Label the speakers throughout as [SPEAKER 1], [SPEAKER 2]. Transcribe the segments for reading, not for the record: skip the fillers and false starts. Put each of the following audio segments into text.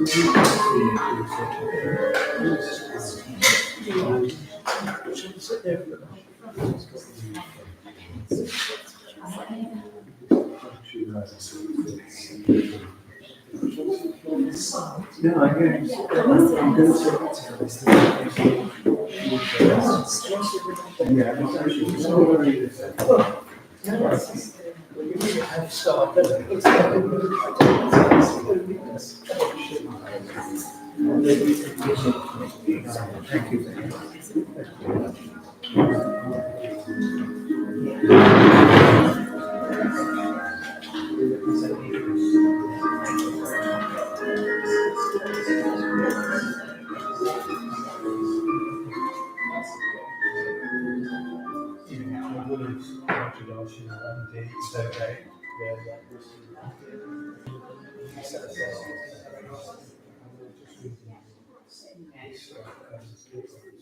[SPEAKER 1] No, I guess I'm going to talk to this. Yeah, it's actually so very thank you.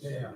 [SPEAKER 1] Yeah.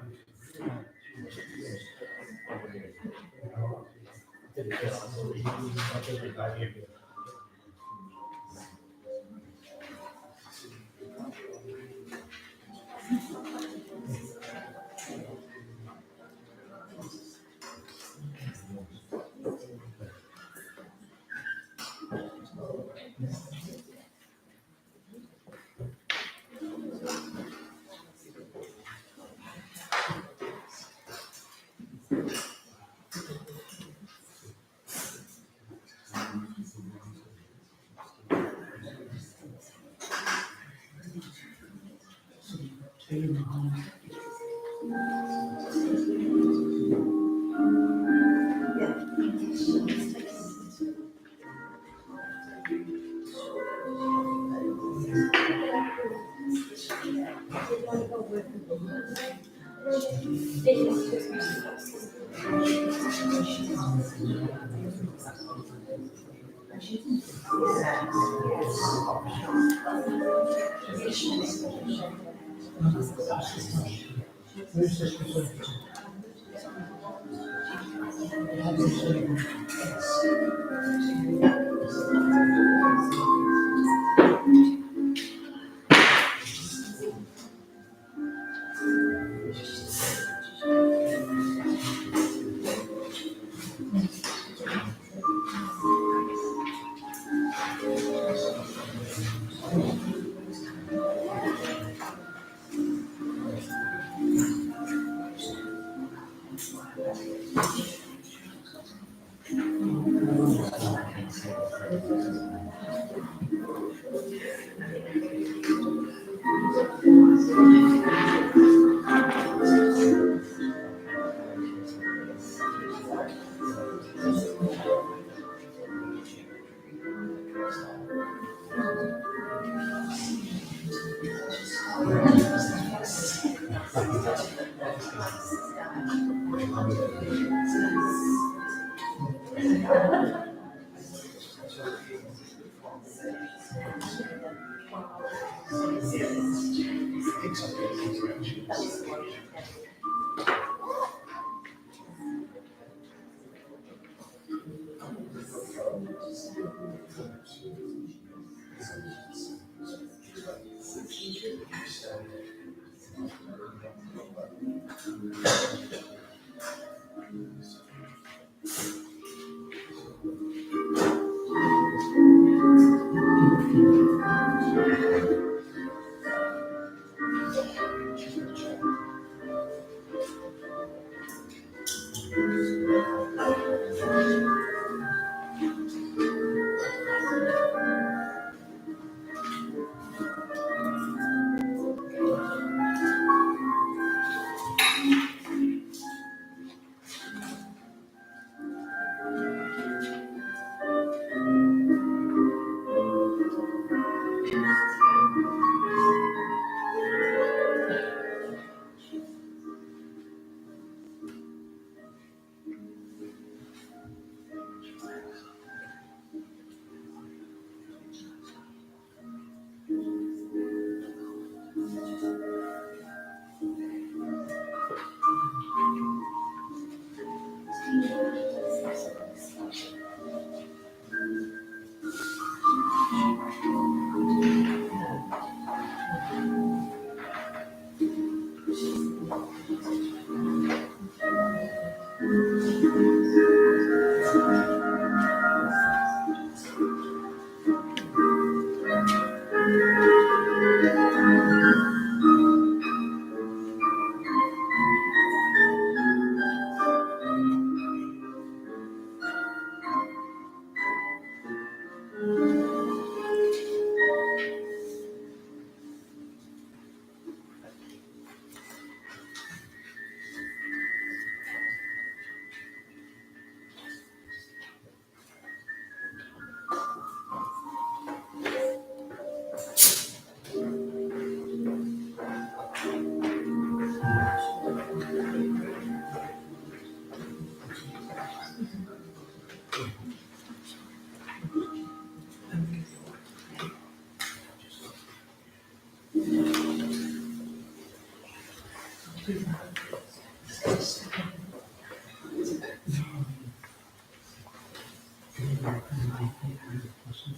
[SPEAKER 1] So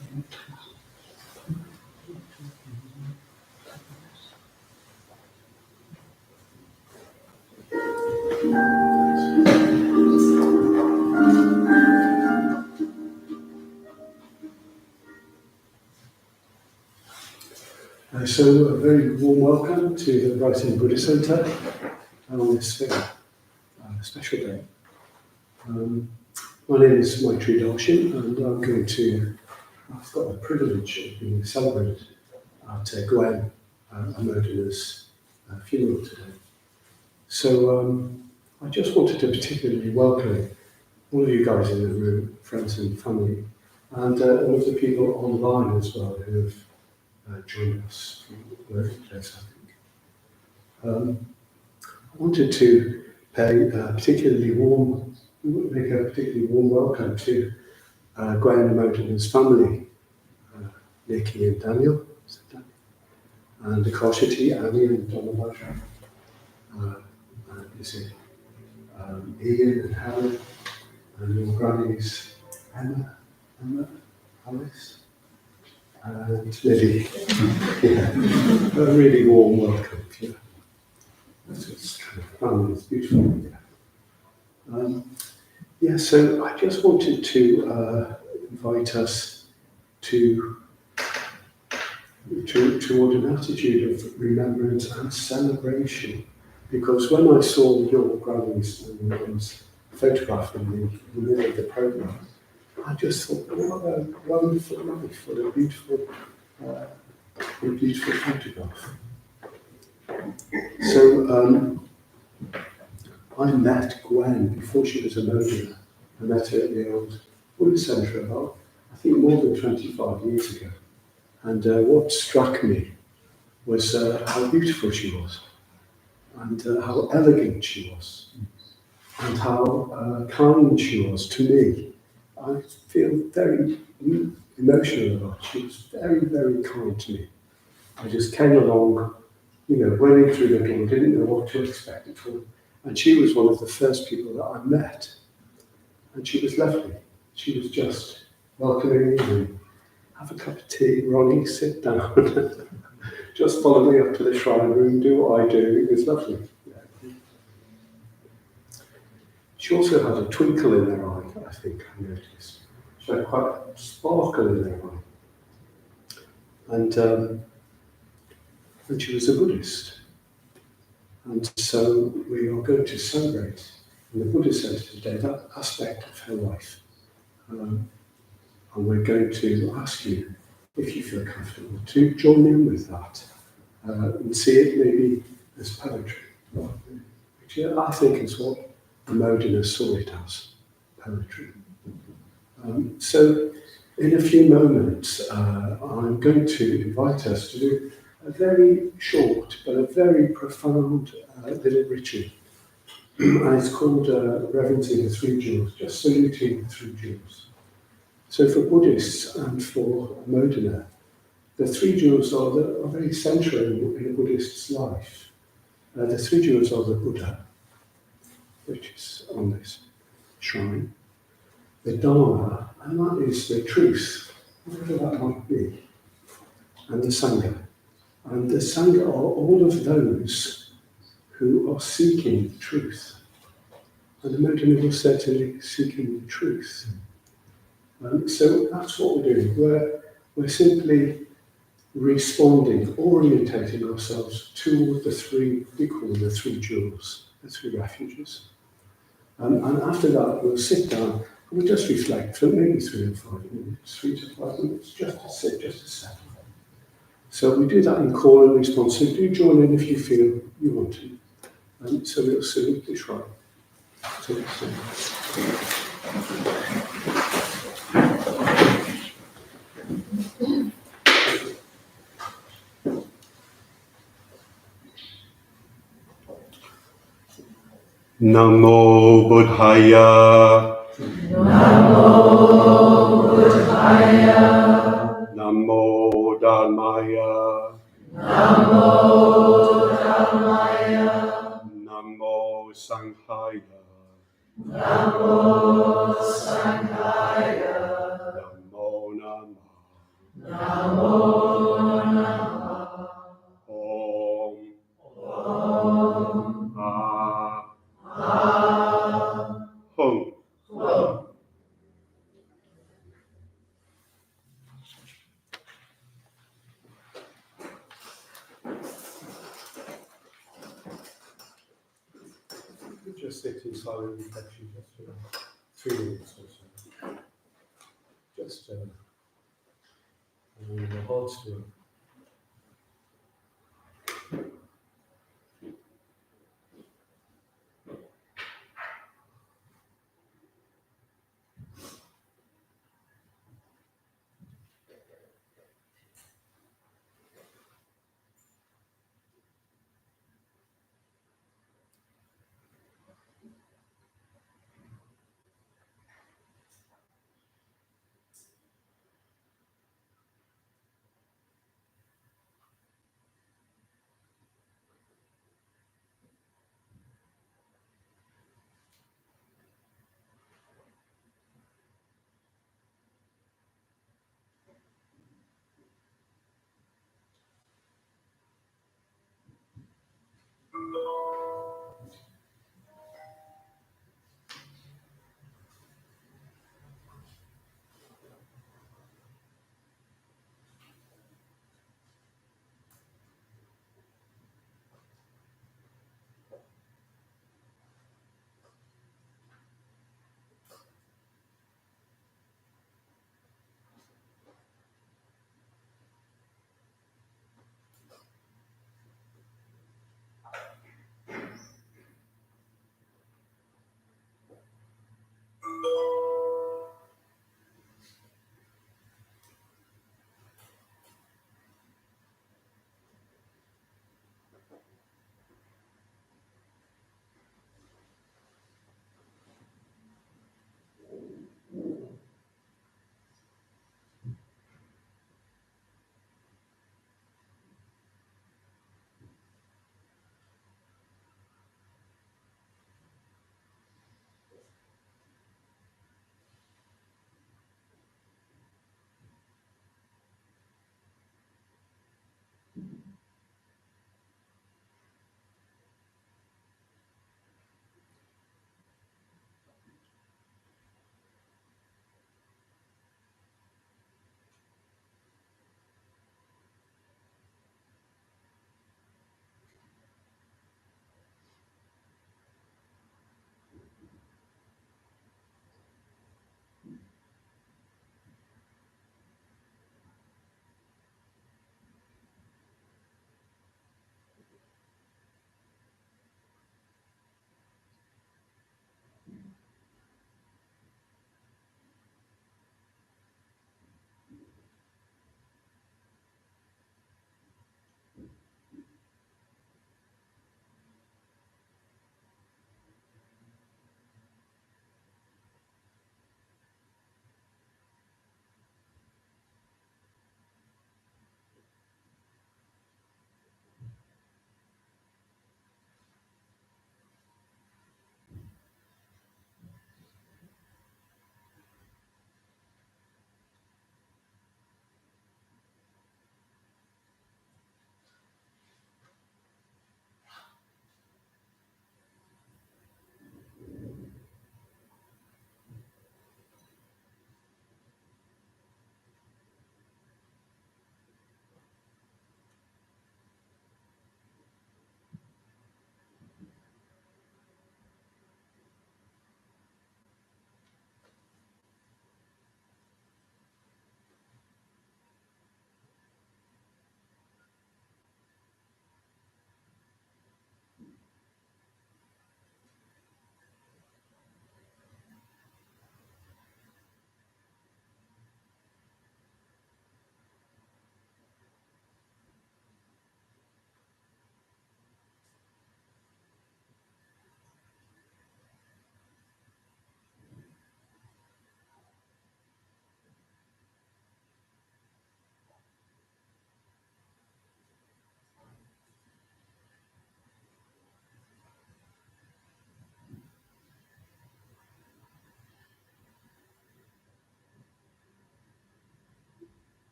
[SPEAKER 1] a very warm welcome to the Brighton Buddhist Centre on this special day. My name is Maitri Darshan, and I've got the privilege of being celebrated at Gwen, Amodana's funeral today. So I just wanted to particularly welcome all of you guys in the room, friends and family, and all of the people online as well who have joined us from all over the place, I think. I wanted to make a particularly warm welcome to Gwen and Amodana's family, Nikki and Daniel, and the Koshiti, Annie and Donna Ian and Helen, and your grannies, Emma, Alice, and Lily. Yeah. A really warm welcome. Yeah. It's kind of fun, it's beautiful. Yeah. So I just wanted to invite us toward an attitude of remembrance and celebration, because when I saw your grannies and William's photograph in the middle of the programme, I just thought, what a wonderful life, what a beautiful photograph. So I met Gwen before she was a Amodana. I met her at the old Buddhist Centre about, I think, more than 25 years ago. And what struck me was how beautiful she was, and how elegant she was, and how kind she was to me. I feel very emotional about it. She was very, very kind to me. I just came along, went in through the door, didn't know what to expect at all. And she was one of the first people that I met. And she was lovely. She was just welcoming and have a cup of tea, Ronnie, sit down. Just follow me up to the shrine room, do what I do. It was lovely. Yeah. She also had a twinkle in her eye, I think I noticed. She had quite a sparkle in her eye. And she was a Buddhist. And so we are going to celebrate in the Buddhist Centre today that aspect of her life. And we're going to ask you, if you feel comfortable, to join in with that and see it maybe as poetry, which I think is what Amodana saw it as, poetry. So in a few moments, I'm going to invite us to do a very short but a very profound little ritual. And it's called reverencing the three jewels, just saluting the three jewels. So for Buddhists and for Amodana, the three jewels are very central in a Buddhist's life. The three jewels are the Buddha, which is on this shrine, the Dharma, and that is the truth, whatever that might be, and the Sangha. And the Sangha are all of those who are seeking truth. And Amodana was certainly seeking the truth. So that's what we're doing. We're simply responding, orientating ourselves toward the three, we call them the three jewels, the three refuges. And after that, we'll sit down and we'll just reflect for maybe 3 or 5 minutes, 3 to 5 minutes, just to sit, just to settle. So we do that in call and response. So do join in if you feel you want to. So we'll salute the shrine. So
[SPEAKER 2] Namo Buddhaya.
[SPEAKER 3] Namo Buddhaya.
[SPEAKER 2] Namo Dhammaya.
[SPEAKER 3] Namo Dhammaya.
[SPEAKER 2] Namo Sanghaya.
[SPEAKER 3] Namo Sanghaya.
[SPEAKER 2] Namo Namah.
[SPEAKER 1] silent reflection just for 3 minutes or so. Just allowing the heart to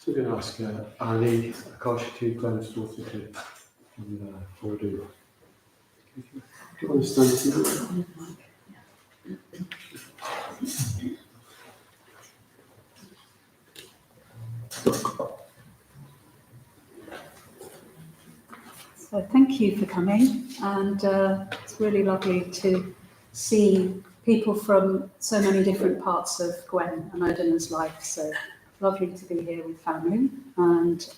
[SPEAKER 1] So we're going to ask Annie, Akashi, Gwen's daughter, to forward it. Do you want to stand?
[SPEAKER 4] So thank you for coming, and it's really lovely to see people from so many different parts of Gwen and Amodana's life. So lovely to be here with family and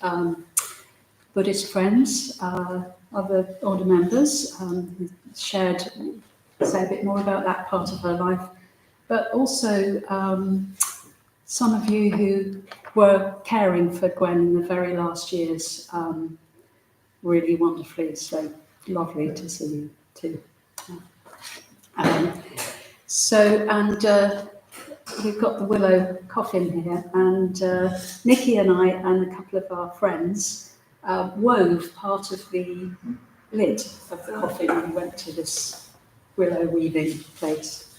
[SPEAKER 4] Buddhist friends, other order members who say a bit more about that part of her life, but also some of you who were caring for Gwen in the very last years, really wonderfully. So lovely to see you too. We've got the willow coffin here, and Nikki and I and a couple of our friends wove part of the lid of the coffin when we went to this willow weaving place,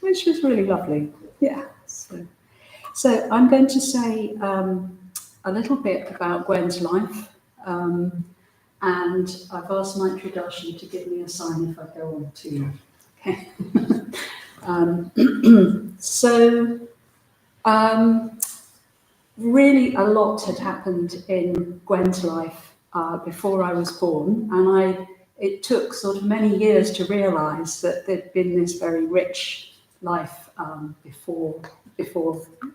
[SPEAKER 4] which was really lovely. Yeah. So I'm going to say a little bit about Gwen's life, and I've asked Maitri Darshan to give me a sign if I go on too long. Okay. Really a lot had happened in Gwen's life before I was born, and it took sort of many years to realise that there'd been this very rich life before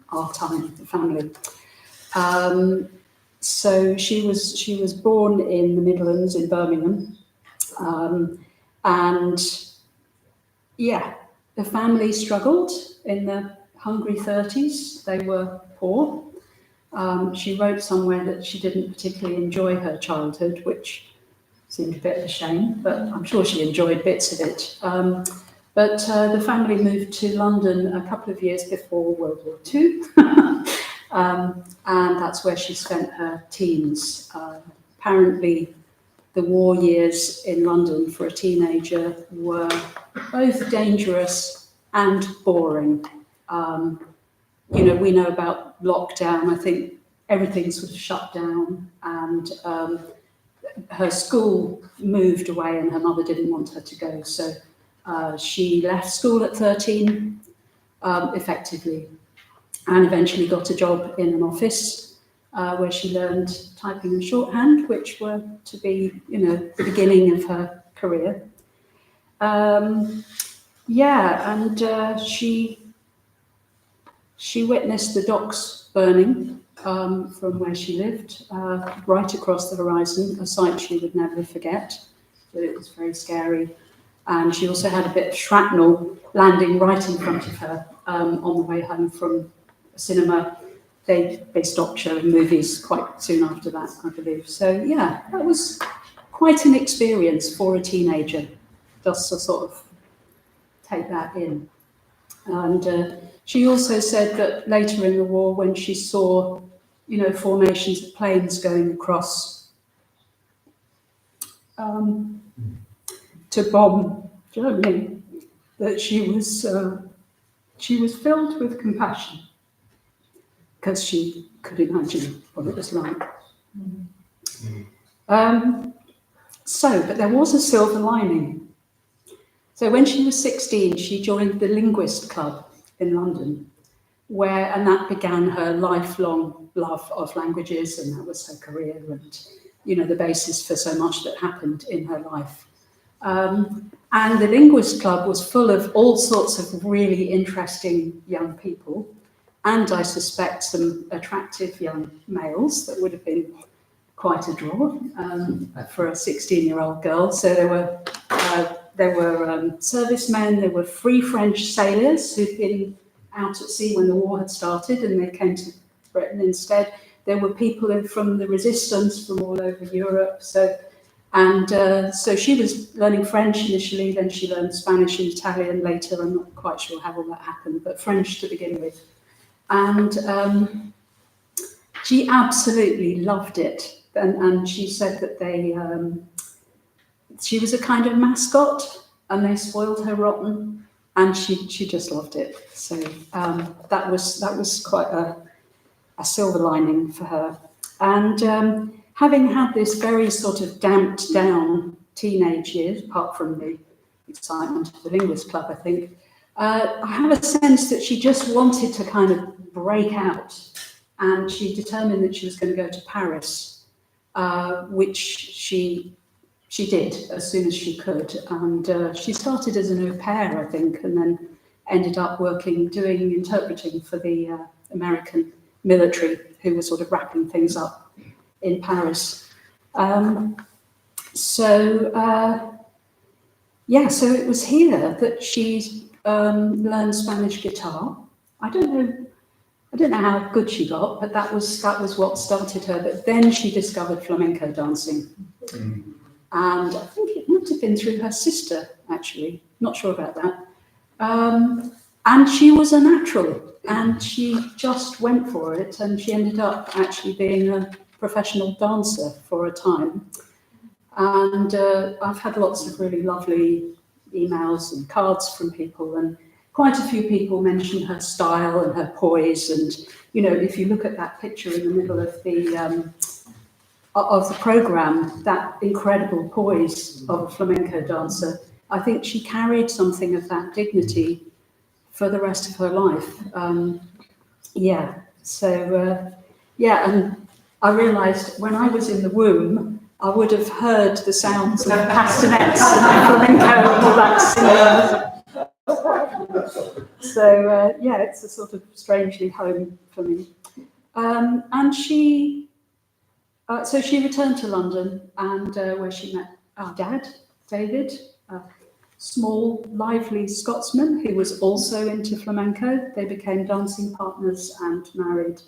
[SPEAKER 4] our time, the family. So she was born in the Midlands in Birmingham, and yeah, the family struggled in the hungry 30s. They were poor. She wrote somewhere that she didn't particularly enjoy her childhood, which seemed a bit of a shame, but I'm sure she enjoyed bits of it. But the family moved to London a couple of years before World War II, and that's where she spent her teens. Apparently, the war years in London for a teenager were both dangerous and boring. We know about lockdown. I think everything sort of shut down, and her school moved away and her mother didn't want her to go. So she left school at 13, effectively, and eventually got a job in an office where she learned typing and shorthand, which were to be, the beginning of her career. She witnessed the docks burning from where she lived, right across the horizon, a sight she would never forget, but it was very scary. And she also had a bit of shrapnel landing right in front of her on the way home from a cinema. They stopped showing movies quite soon after that, I believe. So yeah, that was quite an experience for a teenager, just to sort of take that in. And she also said that later in the war, when she saw, formations of planes going across to bomb Germany, that she was filled with compassion because she could imagine what it was like. But there was a silver lining. So when she was 16, she joined the Linguist Club in London, and that began her lifelong love of languages, and that was her career and, the basis for so much that happened in her life. And the Linguist Club was full of all sorts of really interesting young people, and I suspect some attractive young males that would have been quite a draw for a 16-year-old girl. So there were servicemen, there were free French sailors who'd been out at sea when the war had started and they came to Britain instead. There were people from the resistance from all over Europe. So she was learning French initially, then she learned Spanish and Italian later. I'm not quite sure how all that happened, but French to begin with. And she absolutely loved it. And she said that she was a kind of mascot and they spoiled her rotten, and she just loved it. So that was quite silver lining for her. And having had this very sort of damped down teenage years, apart from the excitement of the Linguist Club, I think, I have a sense that she just wanted to kind of break out, and she determined that she was going to go to Paris, which she did as soon as she could. And she started as an au pair, I think, and then ended up doing interpreting for the American military, who were sort of wrapping things up in Paris. So it was here that she learned Spanish guitar. I don't know how good she got, but that was what started her. But then she discovered flamenco dancing. And I think it might have been through her sister, actually. Not sure about that. And she was a natural, and she just went for it, and she ended up actually being a professional dancer for a time. And I've had lots of really lovely emails and cards from people, and quite a few people mention her style and her poise. And, you know, if you look at that picture in the middle of the programme, that incredible poise of a flamenco dancer, I think she carried something of that dignity for the rest of her life. And I realised when I was in the womb, I would have heard the sounds of castanets and flamenco and all that singing. So, it's a sort of strangely home for me. And she returned to London, and where she met our dad, David, a small, lively Scotsman who was also into flamenco. They became dancing partners and married,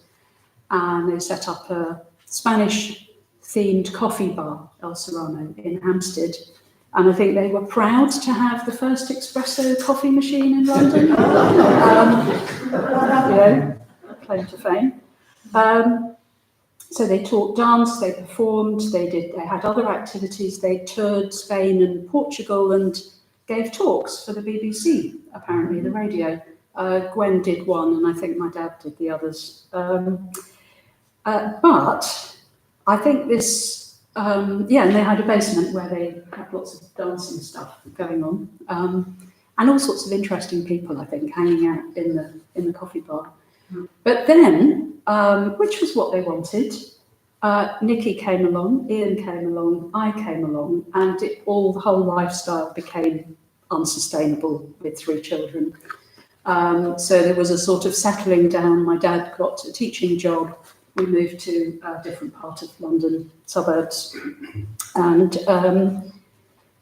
[SPEAKER 4] and they set up a Spanish-themed coffee bar, El Serrano, in Hampstead. And I think they were proud to have the first espresso coffee machine in London. Claim to fame. So they taught dance, they performed, they had other activities. They toured Spain and Portugal and gave talks for the BBC, apparently, the radio. Gwen did one, and I think my dad did the others. But I think this, and they had a basement where they had lots of dancing stuff going on, and all sorts of interesting people, I think, hanging out in the coffee bar. But then, which was what they wanted, Nikki came along, Ian came along, I came along, and the whole lifestyle became unsustainable with 3 children. So there was a sort of settling down. My dad got a teaching job. We moved to a different part of London, suburbs. And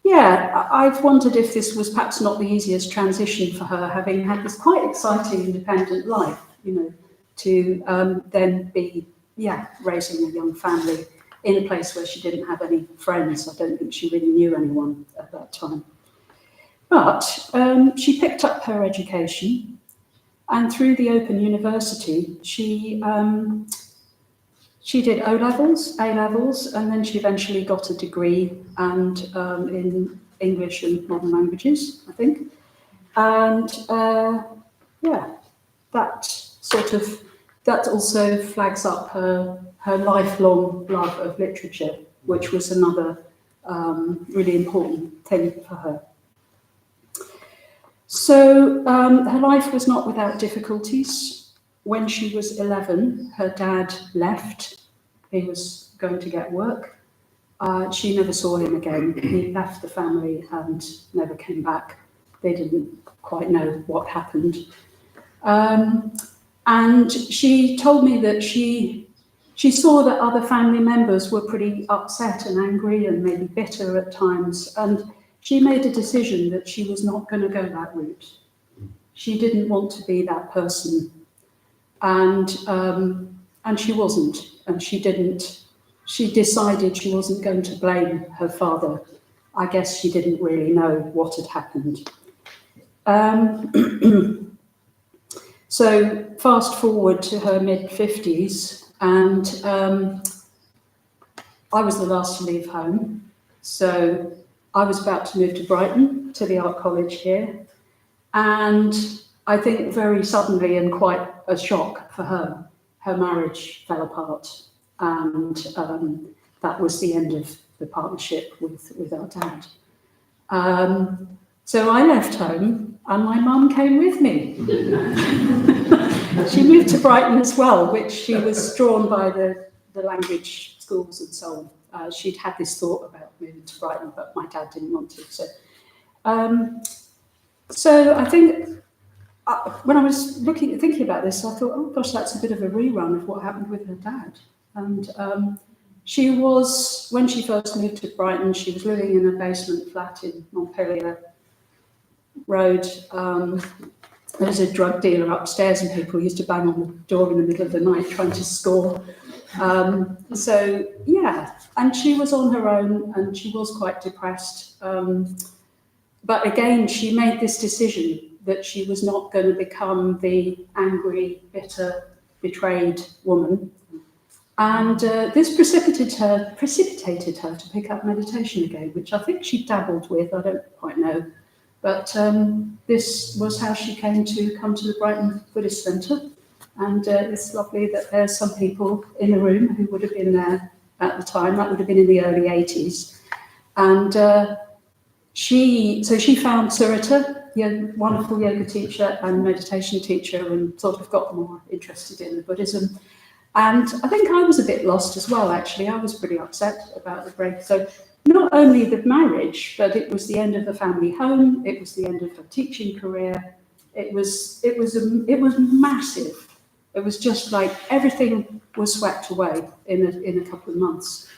[SPEAKER 4] I've wondered if this was perhaps not the easiest transition for her, having had this quite exciting independent life, to then be, raising a young family in a place where she didn't have any friends. I don't think she really knew anyone at that time. But she picked up her education, and through the Open University, she did O-levels, A-levels, and then she eventually got a degree in English and modern languages, I think. And that also flags up her lifelong love of literature, which was another really important thing for her. So her life was not without difficulties. When she was 11, her dad left. He was going to get work. She never saw him again. He left the family and never came back. They didn't quite know what happened. And she told me that she saw that other family members were pretty upset and angry and maybe bitter at times. And she made a decision that she was not going to go that route. She didn't want to be that person. And she wasn't, and she decided she wasn't going to blame her father. I guess she didn't really know what had happened. So fast forward to her mid-50s, and I was the last to leave home. So I was about to move to Brighton, to the art college here, and I think very suddenly and quite a shock for her, her marriage fell apart, and that was the end of the partnership with our dad. So I left home, and my mum came with me. She moved to Brighton as well, which she was drawn by the language schools and so on. She'd had this thought about moving to Brighton, but my dad didn't want to. So I think when I was thinking about this, I thought, oh gosh, that's a bit of a rerun of what happened with her dad. And she was, when she first moved to Brighton, she was living in a basement flat in Montpellier Road. There was a drug dealer upstairs, and people used to bang on the door in the middle of the night trying to score. So yeah, and she was on her own, and she was quite depressed. But again, she made this decision that she was not going to become the angry, bitter, betrayed woman. And this precipitated her to pick up meditation again, which I think she dabbled with, I don't quite know. But this was how she come to the Brighton Buddhist Centre. And it's lovely that there's some people in the room who would have been there at the time. That would have been in the early 80s. And she found Surita, a wonderful yoga teacher and meditation teacher, and sort of got more interested in the Buddhism. And I think I was a bit lost as well, actually. I was pretty upset about the break. So not only the marriage, but it was the end of the family home. It was the end of her teaching career. It was massive. It was just like everything was swept away in a couple of months.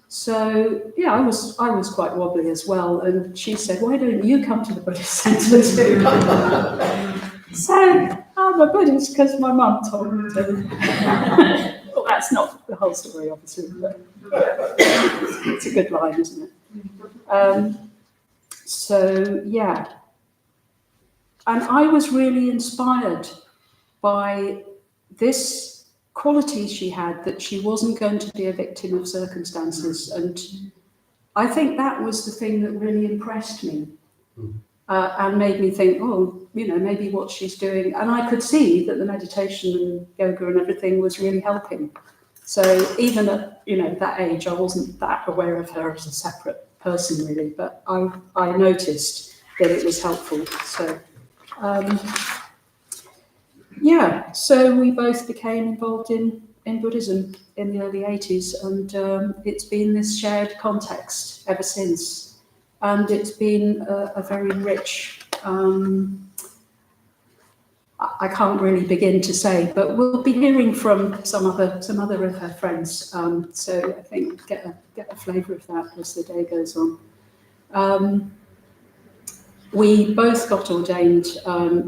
[SPEAKER 4] So yeah, I was quite wobbly as well. And she said, "Why don't you come to the Buddhist Centre too?" So I'm a Buddhist because my mum told me to. Well, that's not the whole story, obviously, but it's a good line, isn't it? So yeah, and I was really inspired by this quality she had, that she wasn't going to be a victim of circumstances, and I think that was the thing that really impressed me. And made me think, oh, maybe what she's doing. And I could see that the meditation and yoga and everything was really helping. So even at, that age, I wasn't that aware of her as a separate person really, but I noticed that it was helpful. So, so we both became involved in Buddhism in the early 80s, and it's been this shared context ever since. And it's been a very rich, I can't really begin to say, but we'll be hearing from some other of her friends. So I think get a flavour of that as the day goes on. We both got ordained,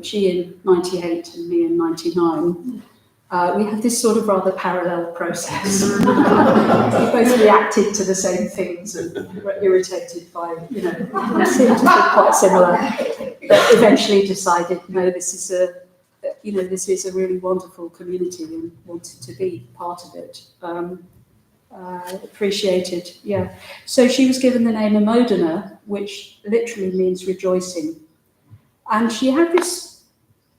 [SPEAKER 4] she in 98 and me in 99. We had this sort of rather parallel process. We both reacted to the same things and were irritated by, we seemed to be quite similar, but eventually decided, no, this is a really wonderful community and wanted to be part of it. Appreciated, yeah. So she was given the name Amodana, which literally means rejoicing. And she had this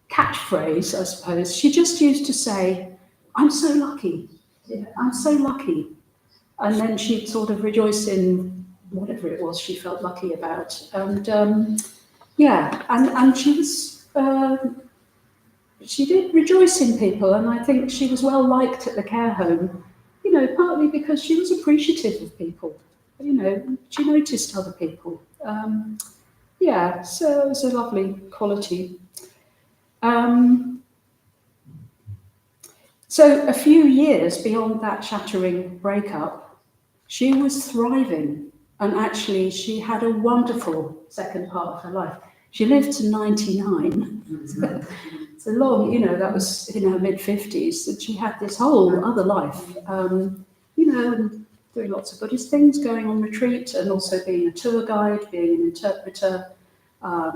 [SPEAKER 4] catchphrase, I suppose. She just used to say, "I'm so lucky, I'm so lucky." And then she'd sort of rejoice in whatever it was she felt lucky about. And and she was, she did rejoice in people, and I think she was well liked at the care home, partly because she was appreciative of people, she noticed other people. So it was a lovely quality. So a few years beyond that shattering breakup, she was thriving, and actually she had a wonderful second part of her life. She lived to 99. It's a long, that was in her mid-50s, and she had this whole other life, and doing lots of Buddhist things, going on retreat, and also being a tour guide, being an interpreter.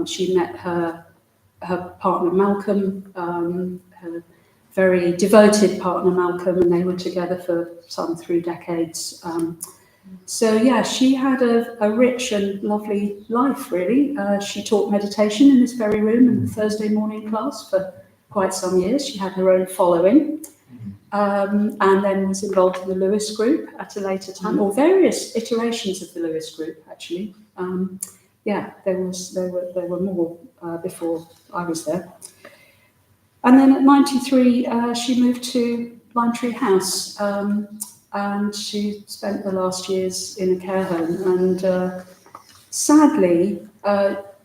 [SPEAKER 4] She met her partner Malcolm, her very devoted partner Malcolm, and they were together for some 3 decades. She had a rich and lovely life, really. She taught meditation in this very room in the Thursday morning class for quite some years. She had her own following. and then was involved in the Lewis group at a later time, or various iterations of the Lewis group, actually. There were more before I was there. And then at 93, she moved to Lime Tree House, and she spent the last years in a care home. And sadly,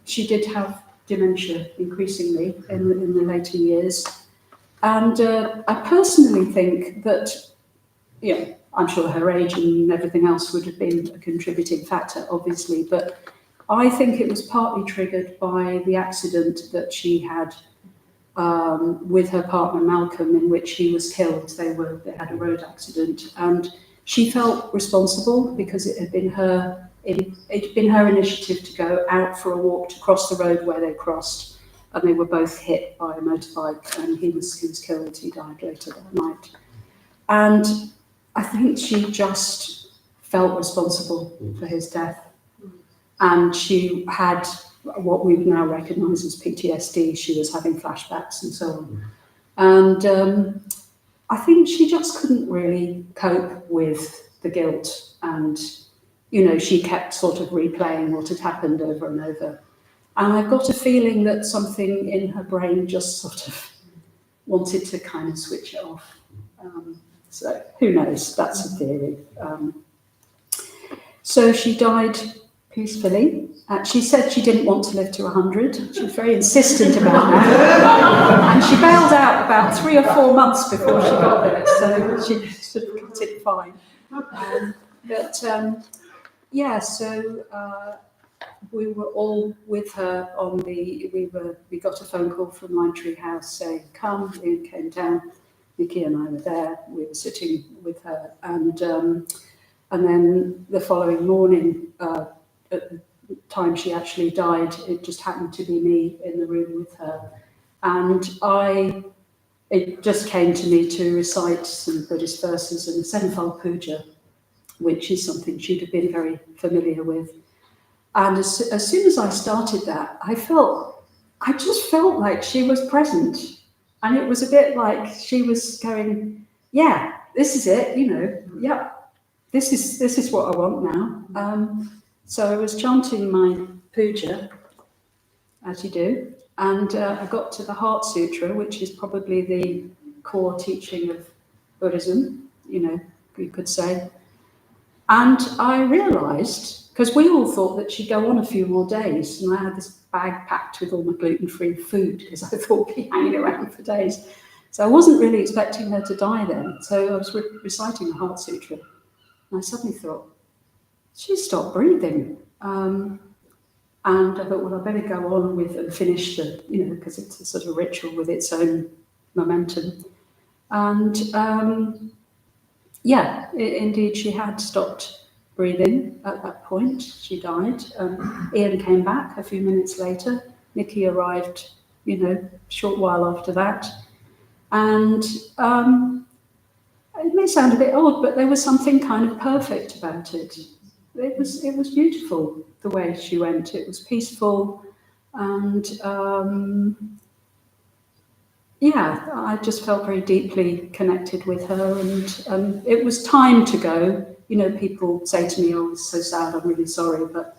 [SPEAKER 4] she did have dementia increasingly in the later years. And I personally think that, I'm sure her age and everything else would have been a contributing factor, obviously, but I think it was partly triggered by the accident that she had with her partner Malcolm, in which he was killed. They had a road accident, and she felt responsible because it had been her initiative to go out for a walk to cross the road where they crossed, and they were both hit by a motorbike, and he was killed. He died later that night, and I think she just felt responsible for his death, and she had what we now recognise as PTSD. She was having flashbacks and so on. And I think she just couldn't really cope with the guilt. And, she kept sort of replaying what had happened over and over. And I've got a feeling that something in her brain just sort of wanted to kind of switch it off. So who knows? That's a theory. So she died peacefully. She said she didn't want to live to 100. She was very insistent about that. And she bailed out about 3 or 4 months before she got there, so she sort of got it fine. We were all with her we got a phone call from Lime Tree House saying, come. We came down. Nikki and I were there. We were sitting with her, and then the following morning, at the time she actually died, it just happened to be me in the room with her, and it just came to me to recite some Buddhist verses and a sevenfold puja, which is something she'd have been very familiar with. And as soon as I started that, I just felt like she was present. And it was a bit like she was going, yeah, this is it, this is what I want now. So I was chanting my puja, as you do, and I got to the Heart Sutra, which is probably the core teaching of Buddhism, you could say. And I realised, because we all thought that she'd go on a few more days, and I had this bag packed with all my gluten-free food because I thought we'd be hanging around for days. So I wasn't really expecting her to die then. So I was reciting the Heart Sutra, and I suddenly thought, she stopped breathing. And I thought, well, I better go on with and finish because it's a sort of ritual with its own momentum. And indeed, she had stopped breathing at that point. She died. Ian came back a few minutes later. Nikki arrived, a short while after that. And it may sound a bit odd, but there was something kind of perfect about it. It was beautiful the way she went. It was peaceful, and I just felt very deeply connected with her. And it was time to go. People say to me, "Oh, it's so sad. I'm really sorry," but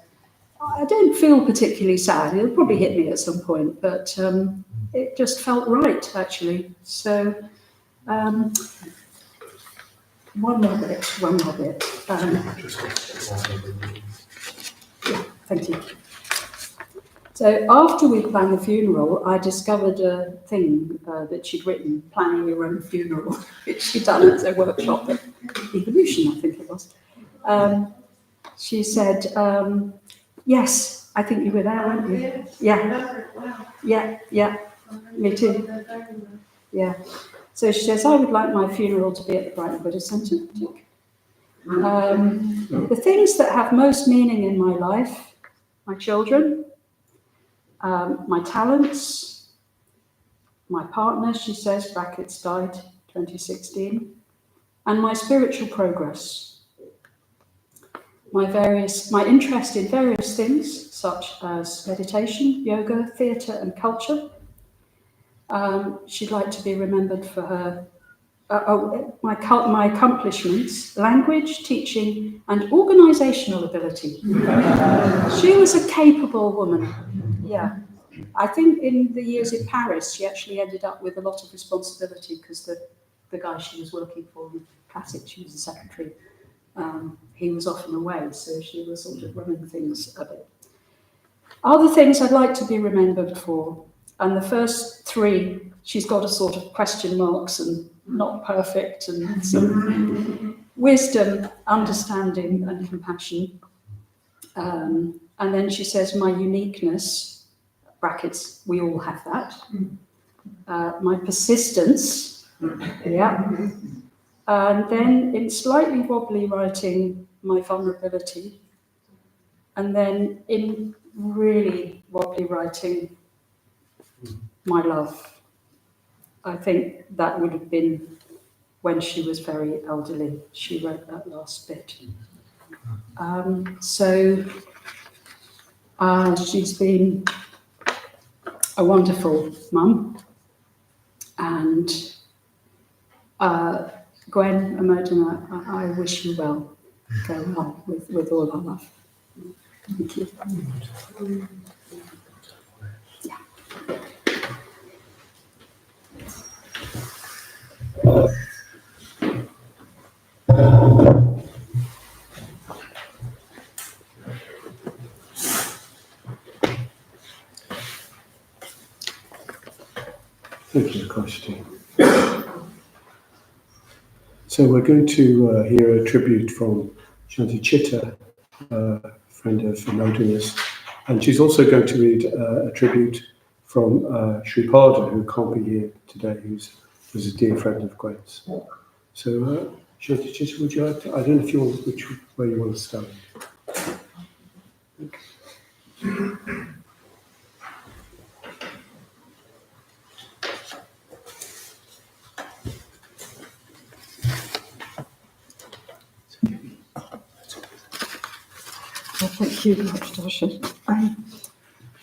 [SPEAKER 4] I don't feel particularly sad. It'll probably hit me at some point, but it just felt right, actually. So. One more bit. Thank you. So after we planned the funeral, I discovered a thing that she'd written, Planning Your Own Funeral, which she'd done at a workshop at Evolution, I think it was. She said, yes, I think you were there, weren't you? Yeah. Yeah. Me too. Yeah. So she says, I would like my funeral to be at the Brighton Buddhist Centre. The things that have most meaning in my life, my children, my talents, my partner, she says, brackets, died 2016, and my spiritual progress. My interest in various things, such as meditation, yoga, theatre and culture. She'd like to be remembered for her my accomplishments, language, teaching, and organisational ability. She was a capable woman, yeah. I think in the years in Paris, she actually ended up with a lot of responsibility because the guy she was working for in Classic, she was the secretary, he was often away, so she was sort of running things a bit. Other things I'd like to be remembered for, and the first three, she's got a sort of question marks and not perfect, and some wisdom, understanding, and compassion. And then she says, my uniqueness, brackets, we all have that. My persistence, yeah. And then in slightly wobbly writing, my vulnerability. And then in really wobbly writing, my love. I think that would have been when she was very elderly. She wrote that last bit. She's been a wonderful mum. And Gwen, Amodana, I wish you well. Go on with all our love. Thank you. Yeah.
[SPEAKER 1] Thank you, Koshti. So we're going to hear a tribute from Shanti Chitta, a friend of Amodana's, and she's also going to read a tribute from Sripada, who can't be here today, who's a dear friend of Gwen's. So Shanti Chitta, would you like to, I don't know if you want, where you want to start.
[SPEAKER 5] Well, thank you, Dasha.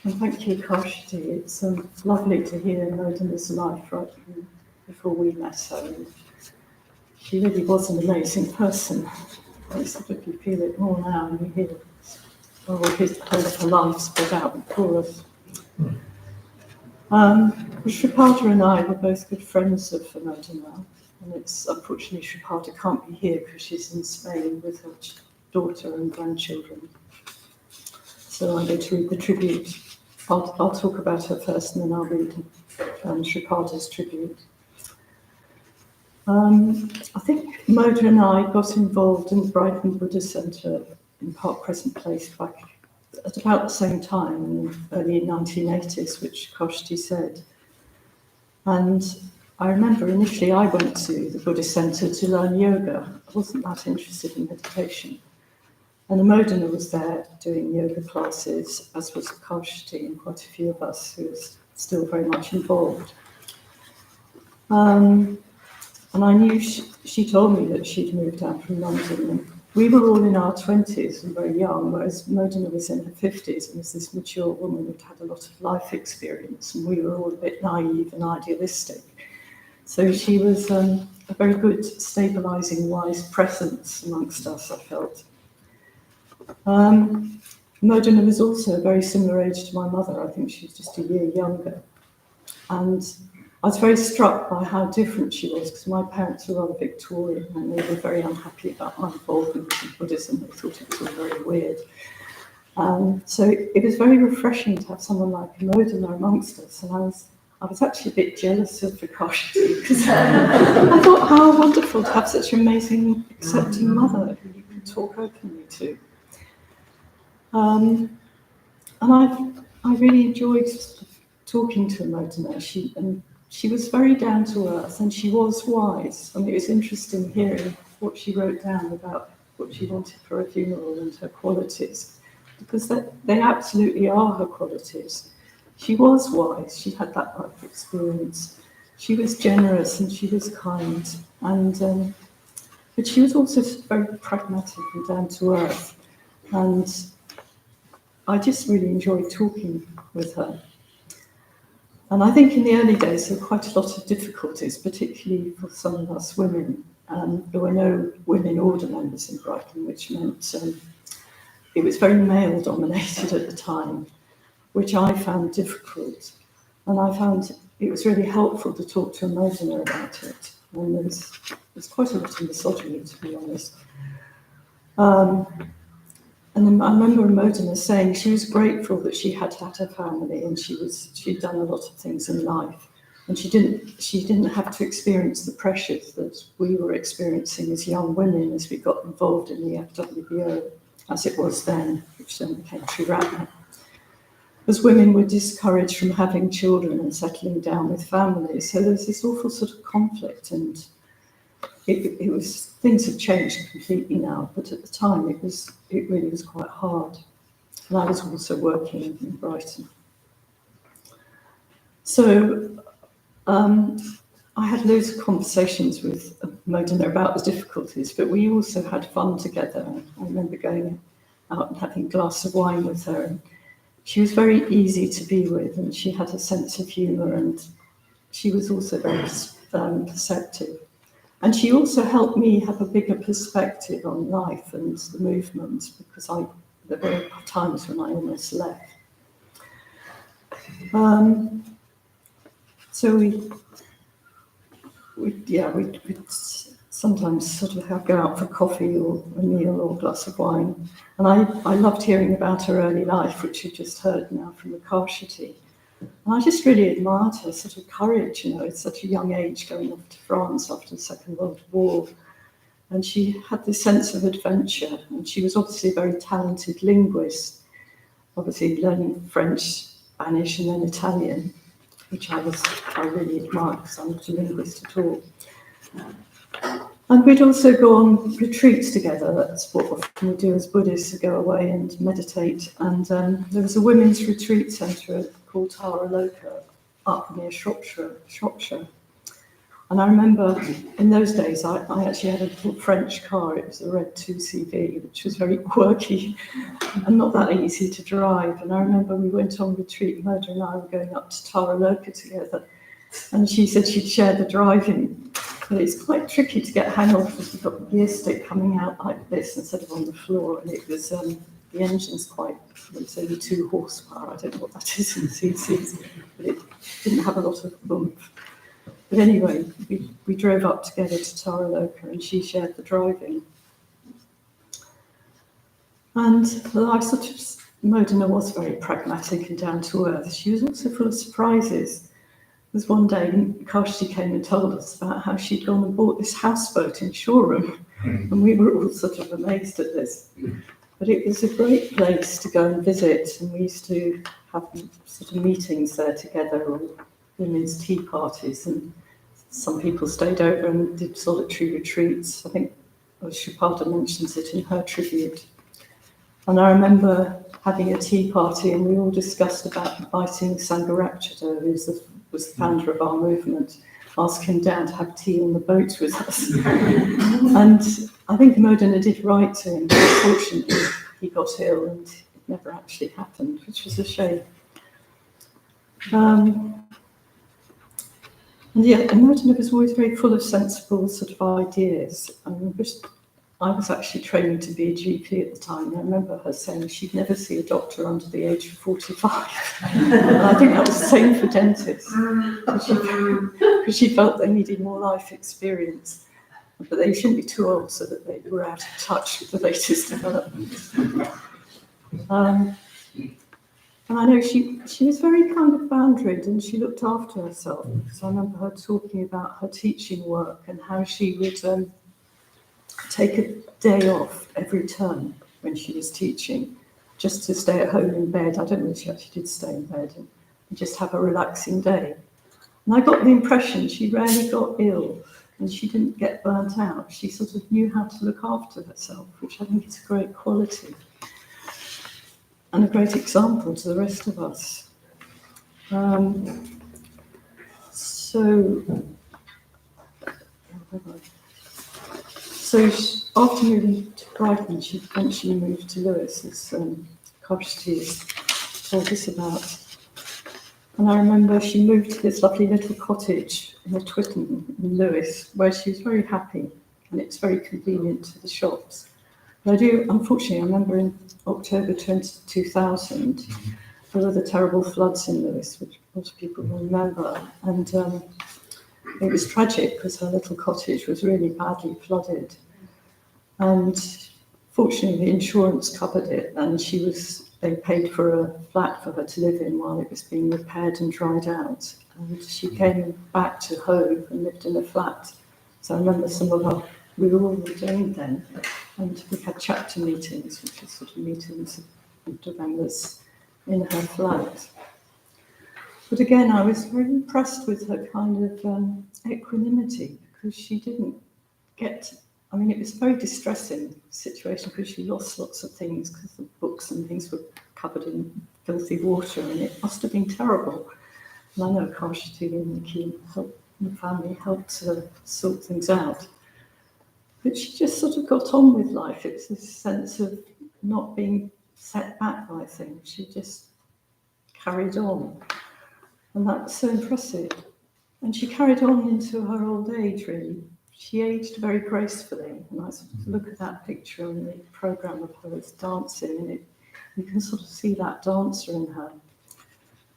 [SPEAKER 5] And thank you, Koshti. It's lovely to hear Amodana's life right before we met her. She really was an amazing person. I sort of you feel it more now, and you hear whole of her life spread out before us. Sripada and I were both good friends of Amodana, and it's unfortunately Sripada can't be here because she's in Spain with her daughter and grandchildren. So I'm going to read the tribute. I'll talk about her first, and then I'll read Sripada's tribute. I think Moda and I got involved in the Brighton Buddhist Centre in Park Crescent Place back at about the same time, in the early 1980s, which Koshti said. And I remember initially I went to the Buddhist Centre to learn yoga. I wasn't that interested in meditation. And Amodana was there doing yoga classes, as was Koshti and quite a few of us who was still very much involved. And I knew she told me that she'd moved out from London. And we were all in our 20s and very young, whereas Amodana was in her 50s and was this mature woman who'd had a lot of life experience, and we were all a bit naive and idealistic. So she was a very good, stabilising, wise presence amongst us, I felt. Amodana was also a very similar age to my mother. I think she was just a year younger. And I was very struck by how different she was, because my parents were rather Victorian and they were very unhappy about my involvement in Buddhism. They thought it was all very weird. So it was very refreshing to have someone like Amodana amongst us. And I was actually a bit jealous of Koshti, because I thought how wonderful to have such an amazing, accepting mother who you can talk openly to. And I really enjoyed talking to Amodana. She was very down to earth, and she was wise. I mean, it was interesting hearing what she wrote down about what she wanted for a funeral and her qualities, because they absolutely are her qualities. She was wise. She had that life experience. She was generous and she was kind, and but she was also very pragmatic and down to earth. And I just really enjoyed talking with her. And I think in the early days there were quite a lot of difficulties, particularly for some of us women. There were no women order members in Brighton, which meant it was very male dominated at the time, which I found difficult. And I found it was really helpful to talk to Amodana about it. And there's quite a lot of misogyny, to be honest. And then I remember Amodana saying she was grateful that she had had her family and she'd done a lot of things in life. And she didn't have to experience the pressures that we were experiencing as young women as we got involved in the FWBO, as it was then, which then became True. As women were discouraged from having children and settling down with families. So there's this awful sort of conflict, and it was, things have changed completely now, but at the time it really was quite hard. And I was also working in Brighton. So I had loads of conversations with Amodana about the difficulties, but we also had fun together. I remember going out and having a glass of wine with her. And she was very easy to be with, and she had a sense of humour, and she was also very perceptive. And she also helped me have a bigger perspective on life and the movement, because there were times when I almost left. So we'd sometimes sort of go out for coffee or a meal or a glass of wine. And I loved hearing about her early life, which you just heard now from the Karshati. And I just really admired her sort of courage, at such a young age, going off to France after the Second World War. And she had this sense of adventure, and she was obviously a very talented linguist, obviously learning French, Spanish, and then Italian, which I really admired, because I'm not a linguist at all. And we'd also go on retreats together. That's what often we do as Buddhists, to go away and meditate. And there was a women's retreat centre called Tara Loka up near Shropshire. And I remember in those days, I actually had a little French car. It was a red 2CV, which was very quirky and not that easy to drive. And I remember we went on retreat, Moda and I were going up to Tara Loka together. And she said she'd share the driving. But it's quite tricky to get hang of, because you've got the gear stick coming out like this instead of on the floor. And it was, the engine's it's only 2 horsepower. I don't know what that is in cc's, but it didn't have a lot of oomph. But anyway, we drove up together to Tara Loka, and she shared the driving. And Modena was very pragmatic and down to earth. She was also full of surprises. There was one day, Karshati came and told us about how she'd gone and bought this houseboat in Shoreham, and we were all sort of amazed at this. But it was a great place to go and visit, and we used to have sort of meetings there together, or women's tea parties, and some people stayed over and did solitary retreats. I think Shupada mentions it in her tribute. And I remember having a tea party, and we all discussed about inviting Sangharakshita, who was the founder of our movement, ask him down to have tea on the boat with us. And I think Amodana did write to him, but unfortunately he got ill and it never actually happened, which was a shame. And yeah, Amodana was always very full of sensible sort of ideas. I was actually training to be a GP at the time, and I remember her saying she'd never see a doctor under the age of 45. And I think that was the same for dentists, because she felt they needed more life experience. But they shouldn't be too old so that they were out of touch with the latest developments. And I know she was very kind of boundaried, and she looked after herself. So I remember her talking about her teaching work and how she would take a day off every term when she was teaching, just to stay at home in bed. I don't know if she actually did stay in bed, and just have a relaxing day. And I got the impression she rarely got ill, and she didn't get burnt out. She sort of knew how to look after herself, which I think is a great quality and a great example to the rest of us. So after moving to Brighton, she eventually moved to Lewis, as Karshati has told us about. And I remember she moved to this lovely little cottage in the Twickenham in Lewes, where she was very happy, and it's very convenient to the shops. But unfortunately, I remember in October 2000, there were the terrible floods in Lewes, which most people will remember. And it was tragic because her little cottage was really badly flooded. And fortunately, the insurance covered it, and they paid for a flat for her to live in while it was being repaired and dried out. And she came back to Hove and lived in a flat. So I remember we were all ordained then, and we had chapter meetings, which is sort of meetings of the members in her flat. But again, I was very impressed with her kind of equanimity, because she didn't it was a very distressing situation because she lost lots of things because the books and things were covered in filthy water, and it must have been terrible. And I know Karshati and Nikki the family helped her sort things out. But she just sort of got on with life. It was this sense of not being set back by things. She just carried on. And that was so impressive. And she carried on into her old age, really. She aged very gracefully, and I sort of look at that picture on the programme of her as dancing, and you can sort of see that dancer in her.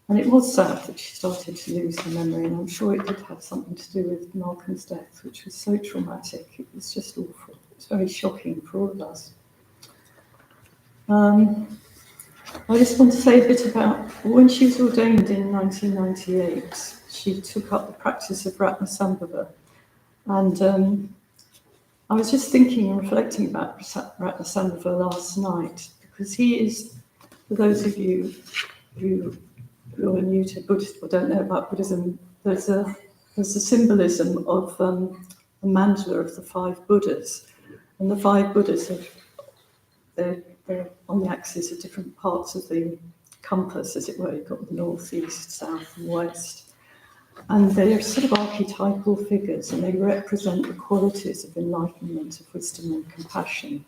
[SPEAKER 5] And it was sad that she started to lose her memory, and I'm sure it did have something to do with Malcolm's death, which was so traumatic. It was just awful. It was very shocking for all of us. I just want to say a bit about when she was ordained in 1998, she took up the practice of Ratnasambhava. And I was just thinking and reflecting about Ratnasambhava last night, because he is, for those of you who are new to Buddhist or don't know about Buddhism, there's a symbolism of the mandala of the 5 Buddhas. And the 5 Buddhas, they're on the axis of different parts of the compass, as it were. You've got the north, east, south, and west. And they're sort of archetypal figures, and they represent the qualities of enlightenment, of wisdom and compassion.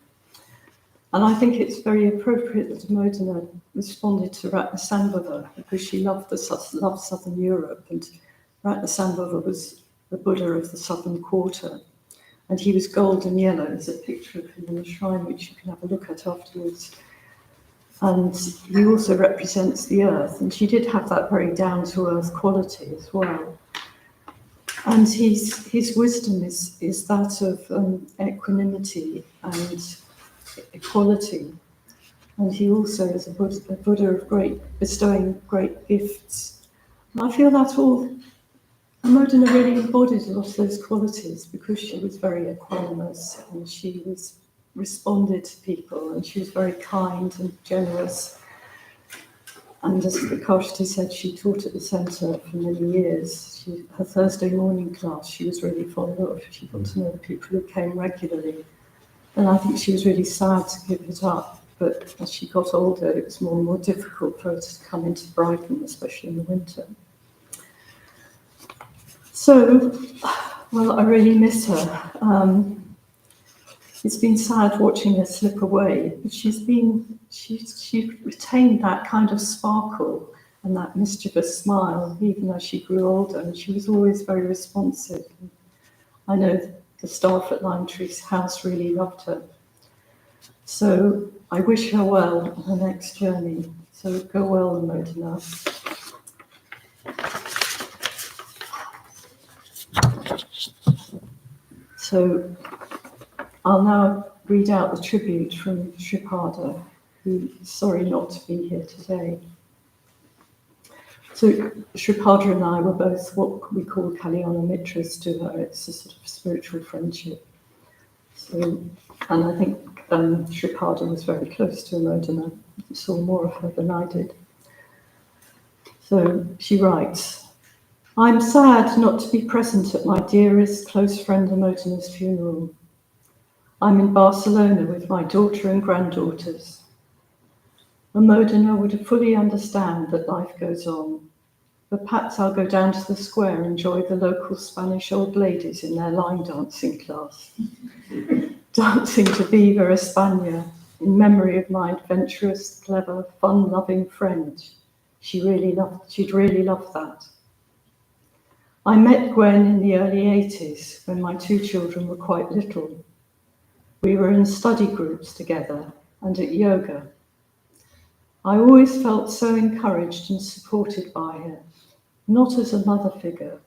[SPEAKER 5] And I think it's very appropriate that Amodana responded to Ratnasambhava, because she loved Southern Europe, and Ratnasambhava was the Buddha of the Southern Quarter. And he was gold and yellow. There's a picture of him in the shrine, which you can have a look at afterwards. And he also represents the earth, and she did have that very down-to-earth quality as well. And his wisdom is that of equanimity and equality. And he also is a Buddha of bestowing great gifts. And I feel that all, Amodana really embodied a lot of those qualities, because she was very equanimous, and she responded to people, and she was very kind and generous. And as Karshati said, she taught at the centre for many years. Her Thursday morning class she was really fond of. She got to know the people who came regularly. And I think she was really sad to give it up. But as she got older, it was more and more difficult for her to come into Brighton, especially in the winter. So, well, I really miss her. It's been sad watching her slip away, but she retained that kind of sparkle and that mischievous smile, even as she grew older, and she was always very responsive. I know the staff at Lime Tree House really loved her. So I wish her well on her next journey. So go well, Amodana. So I'll now read out the tribute from Shripada, who's sorry not to be here today. So Shripada and I were both what we call Kalyana Mitras to her. It's a sort of spiritual friendship. So, and I think Shripada was very close to Amodana, saw more of her than I did. So she writes, I'm sad not to be present at my dearest close friend Amodana's funeral. I'm in Barcelona with my daughter and granddaughters. Amodana would fully understand that life goes on, but perhaps I'll go down to the square and enjoy the local Spanish old ladies in their line dancing class. Dancing to Viva España in memory of my adventurous, clever, fun-loving friend, She'd really loved that. I met Gwen in the early 80s when my 2 children were quite little. We were in study groups together and at yoga. I always felt so encouraged and supported by her, not as a mother figure,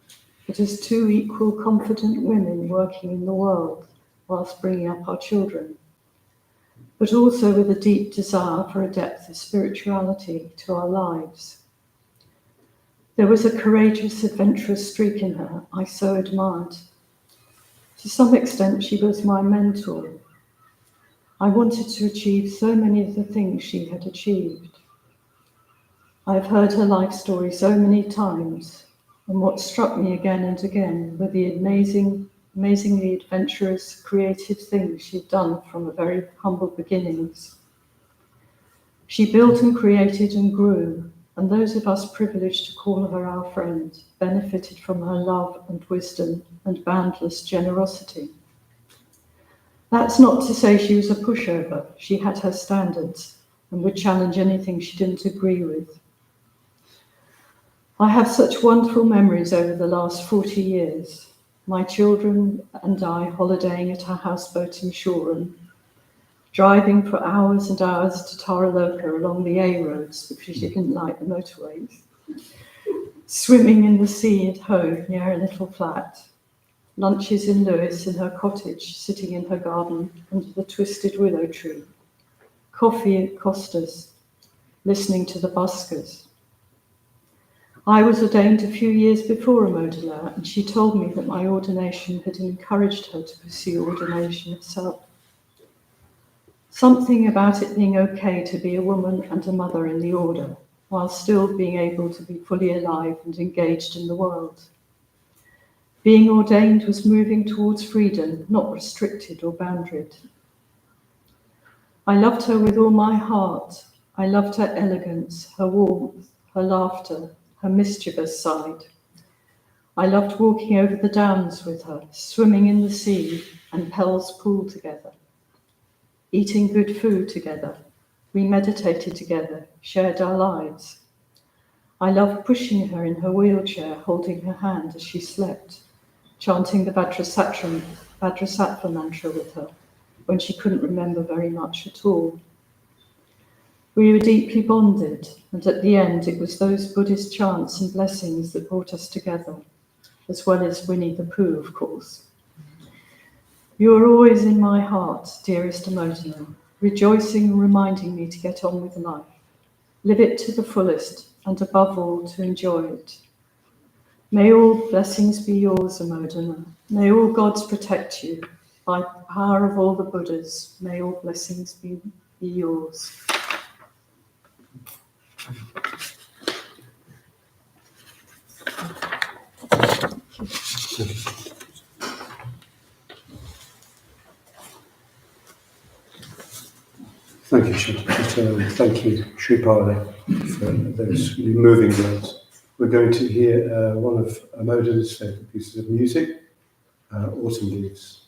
[SPEAKER 5] but as 2 equal, confident women working in the world whilst bringing up our children, but also with a deep desire for a depth of spirituality to our lives. There was a courageous, adventurous streak in her I so admired. To some extent, she was my mentor. I wanted to achieve so many of the things she had achieved. I've heard her life story so many times, and what struck me again and again were the amazingly adventurous, creative things she'd done from very humble beginnings. She built and created and grew, and those of us privileged to call her our friend benefited from her love and wisdom and boundless generosity. That's not to say she was a pushover. She had her standards and would challenge anything she didn't agree with. I have such wonderful memories over the last 40 years. My children and I holidaying at our houseboat in Shoreham, driving for hours and hours to Taraloka along the A roads because she didn't like the motorways, swimming in the sea at Hove near a little flat, lunches in Lewis in her cottage, sitting in her garden under the twisted willow tree, coffee at Costa's, listening to the buskers. I was ordained a few years before Amodana, and she told me that my ordination had encouraged her to pursue ordination herself. Something about it being okay to be a woman and a mother in the order, while still being able to be fully alive and engaged in the world. Being ordained was moving towards freedom, not restricted or boundaried. I loved her with all my heart. I loved her elegance, her warmth, her laughter, her mischievous side. I loved walking over the downs with her, swimming in the sea and Pell's pool together, eating good food together. We meditated together, shared our lives. I loved pushing her in her wheelchair, holding her hand as she slept, chanting the Vajrasattva mantra with her when she couldn't remember very much at all. We were deeply bonded, and at the end it was those Buddhist chants and blessings that brought us together, as well as Winnie the Pooh, of course. You are always in my heart, dearest Amodana, rejoicing and reminding me to get on with life, live it to the fullest, and above all, to enjoy it. May all blessings be yours, Amodana. May all gods protect you. By the power of all the Buddhas, may all blessings be yours.
[SPEAKER 1] Thank you, Shri. Thank you, Sri Pali, for those moving words. We're going to hear one of Amodana's favourite pieces of music, Autumn Leaves.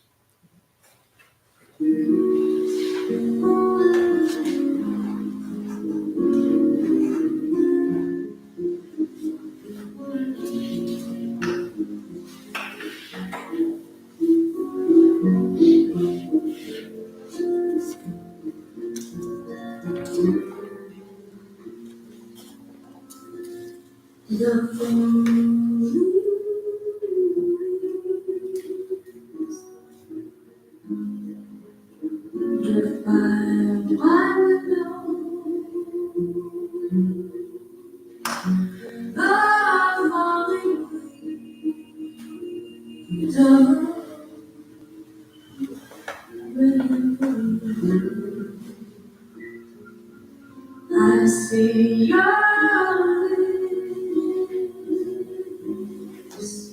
[SPEAKER 3] I see your lips,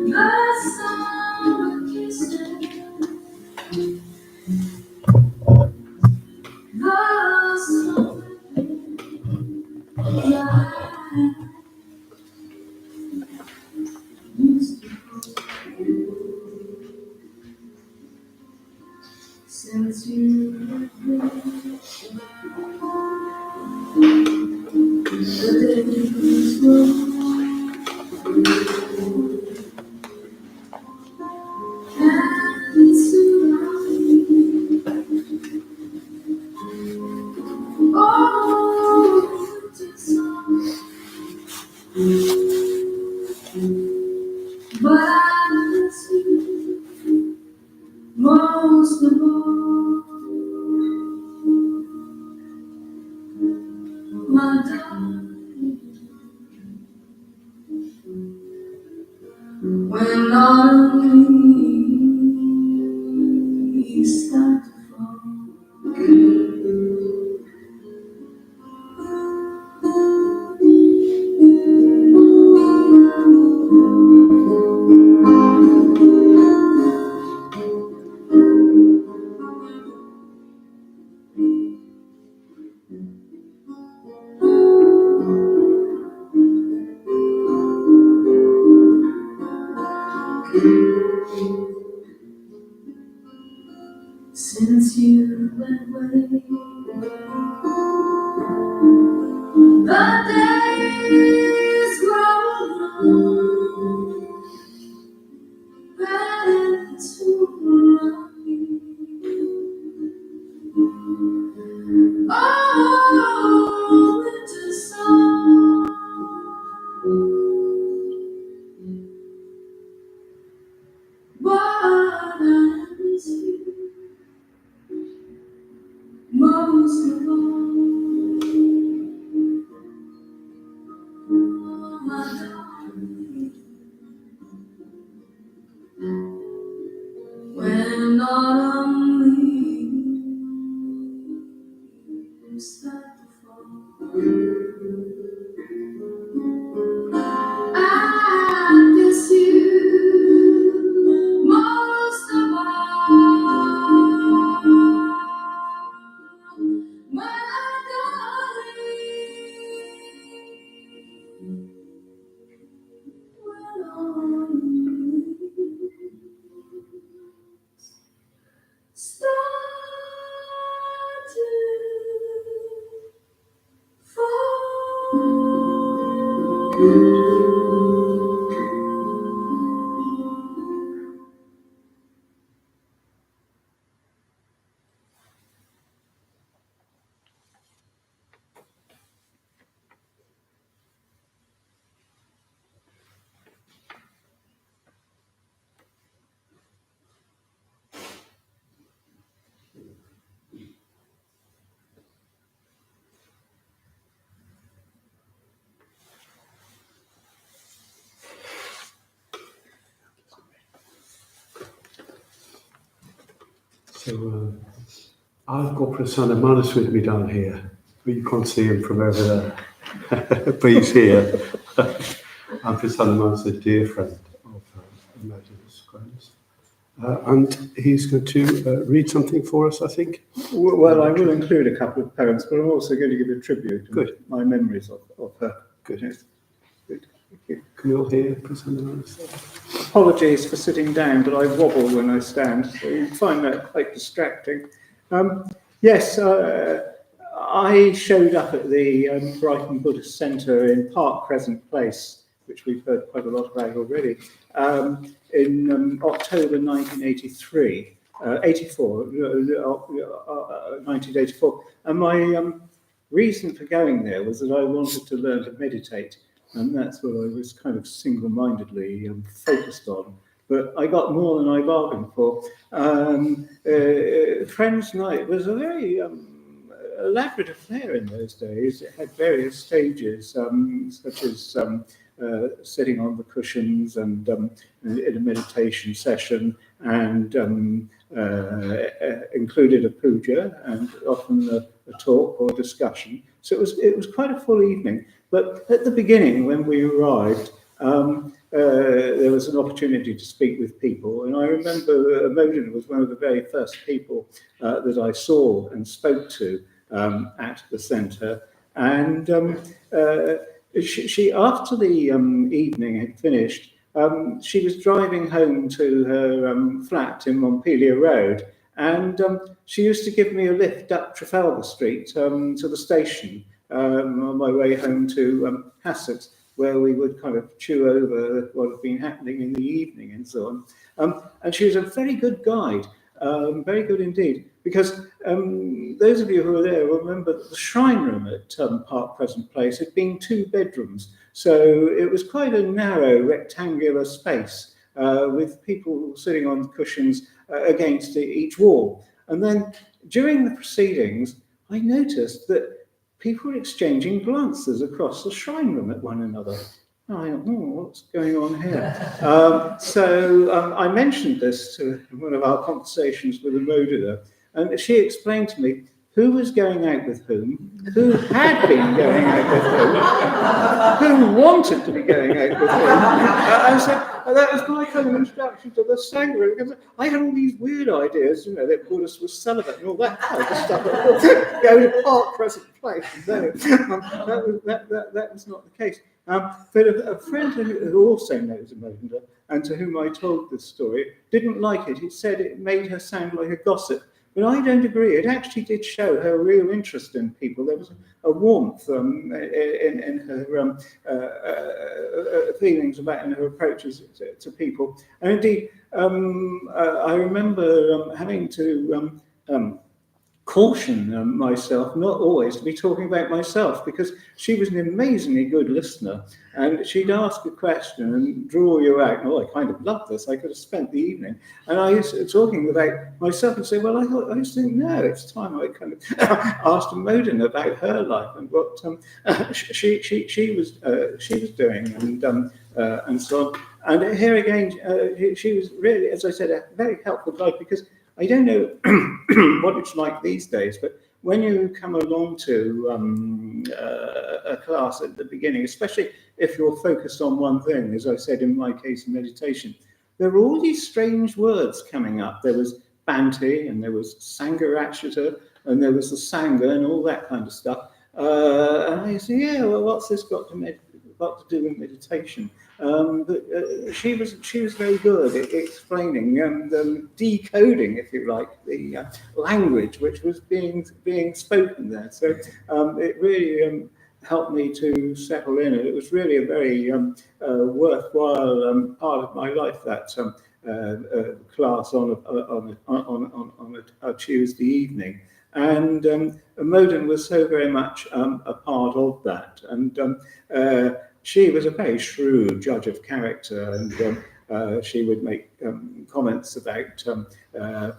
[SPEAKER 3] the summer kisses, the summer light. Since you the days were and surrounding. Oh, winter song, but I miss you most of all, my darling. When autumn leaves start to fall, since you went away, the days grow long and too long. Oh, winter song, but I miss you most of all, my darling. When autumn leaves start to fall, I miss you most of all, my darling. When autumn start to fall.
[SPEAKER 1] So I've got Prasanna Manas with me down here, but you can't see him from over there. But he's here. And Prasanna Manas is a dear friend of Amodana's, Gwen's. And he's going to read something for us, I think.
[SPEAKER 6] Well, I will include a couple of poems, but I'm also going to give a tribute to
[SPEAKER 1] Good.
[SPEAKER 6] my memories of her.
[SPEAKER 1] Good.
[SPEAKER 6] Yes. Good. Thank you.
[SPEAKER 1] Can we all hear Prasanna Manas?
[SPEAKER 6] Apologies for sitting down, but I wobble when I stand, so you find that quite distracting. Yes, I showed up at the Brighton Buddhist Centre in Park Crescent Place, which we've heard quite a lot about already, in October 1983, 1984. And my reason for going there was that I wanted to learn to meditate. And that's what I was kind of single-mindedly focused on. But I got more than I bargained for. Friends' Night was a very elaborate affair in those days. It had various stages, such as sitting on the cushions and in a meditation session, and included a puja and often a talk or discussion. So it was quite a full evening. But at the beginning, when we arrived, there was an opportunity to speak with people. And I remember Amodana was one of the very first people that I saw and spoke to at the centre. And she after the evening had finished, she was driving home to her flat in Montpelier Road. And she used to give me a lift up Trafalgar Street to the station. on my way home to Hassett, where we would kind of chew over what had been happening in the evening and so on. And she was a very good guide, very good indeed, because those of you who were there will remember that the shrine room at Park Crescent Place had been 2 bedrooms. So it was quite a narrow rectangular space with people sitting on cushions against each wall. And then during the proceedings, I noticed that people were exchanging glances across the shrine room at one another. And I thought, what's going on here? So I mentioned this to one of our conversations with Amodana, and she explained to me who was going out with whom, who had been going out with whom, who wanted to be going out with whom. And so that was my kind of introduction to the Sangha, because I had all these weird ideas, that Buddhist was celibate and all that kind of stuff. Go to Park Crescent Place. No, that was not the case. But a friend who also knows Amodana, and to whom I told this story, didn't like it. He said it made her sound like a gossip. But I don't agree. It actually did show her real interest in people. There was a warmth in her feelings about in her approaches to people. And indeed, I remember having to caution myself not always to be talking about myself, because she was an amazingly good listener, and she'd ask a question and draw you out. Oh, I kind of loved this. I could have spent the evening. And I used to talking about myself and say, well, I used to think, no, it's time I kind of asked Amodana about her life and what she was doing and so on. And here again, she was really, as I said, a very helpful guide, because I don't know what it's like these days, but when you come along to a class at the beginning, especially if you're focused on one thing, as I said in my case, meditation, there are all these strange words coming up. There was Bhante, and there was Sangharachita, and there was the Sangha, and all that kind of stuff. And I said, yeah, well, what's this got to do with meditation? But she was very good at explaining and decoding, if you like, the language which was being spoken there. So it really helped me to settle in, and it was really a very worthwhile part of my life, that class on a Tuesday evening. And Amodana was so very much a part of that, and she was a very shrewd judge of character, and she would make comments about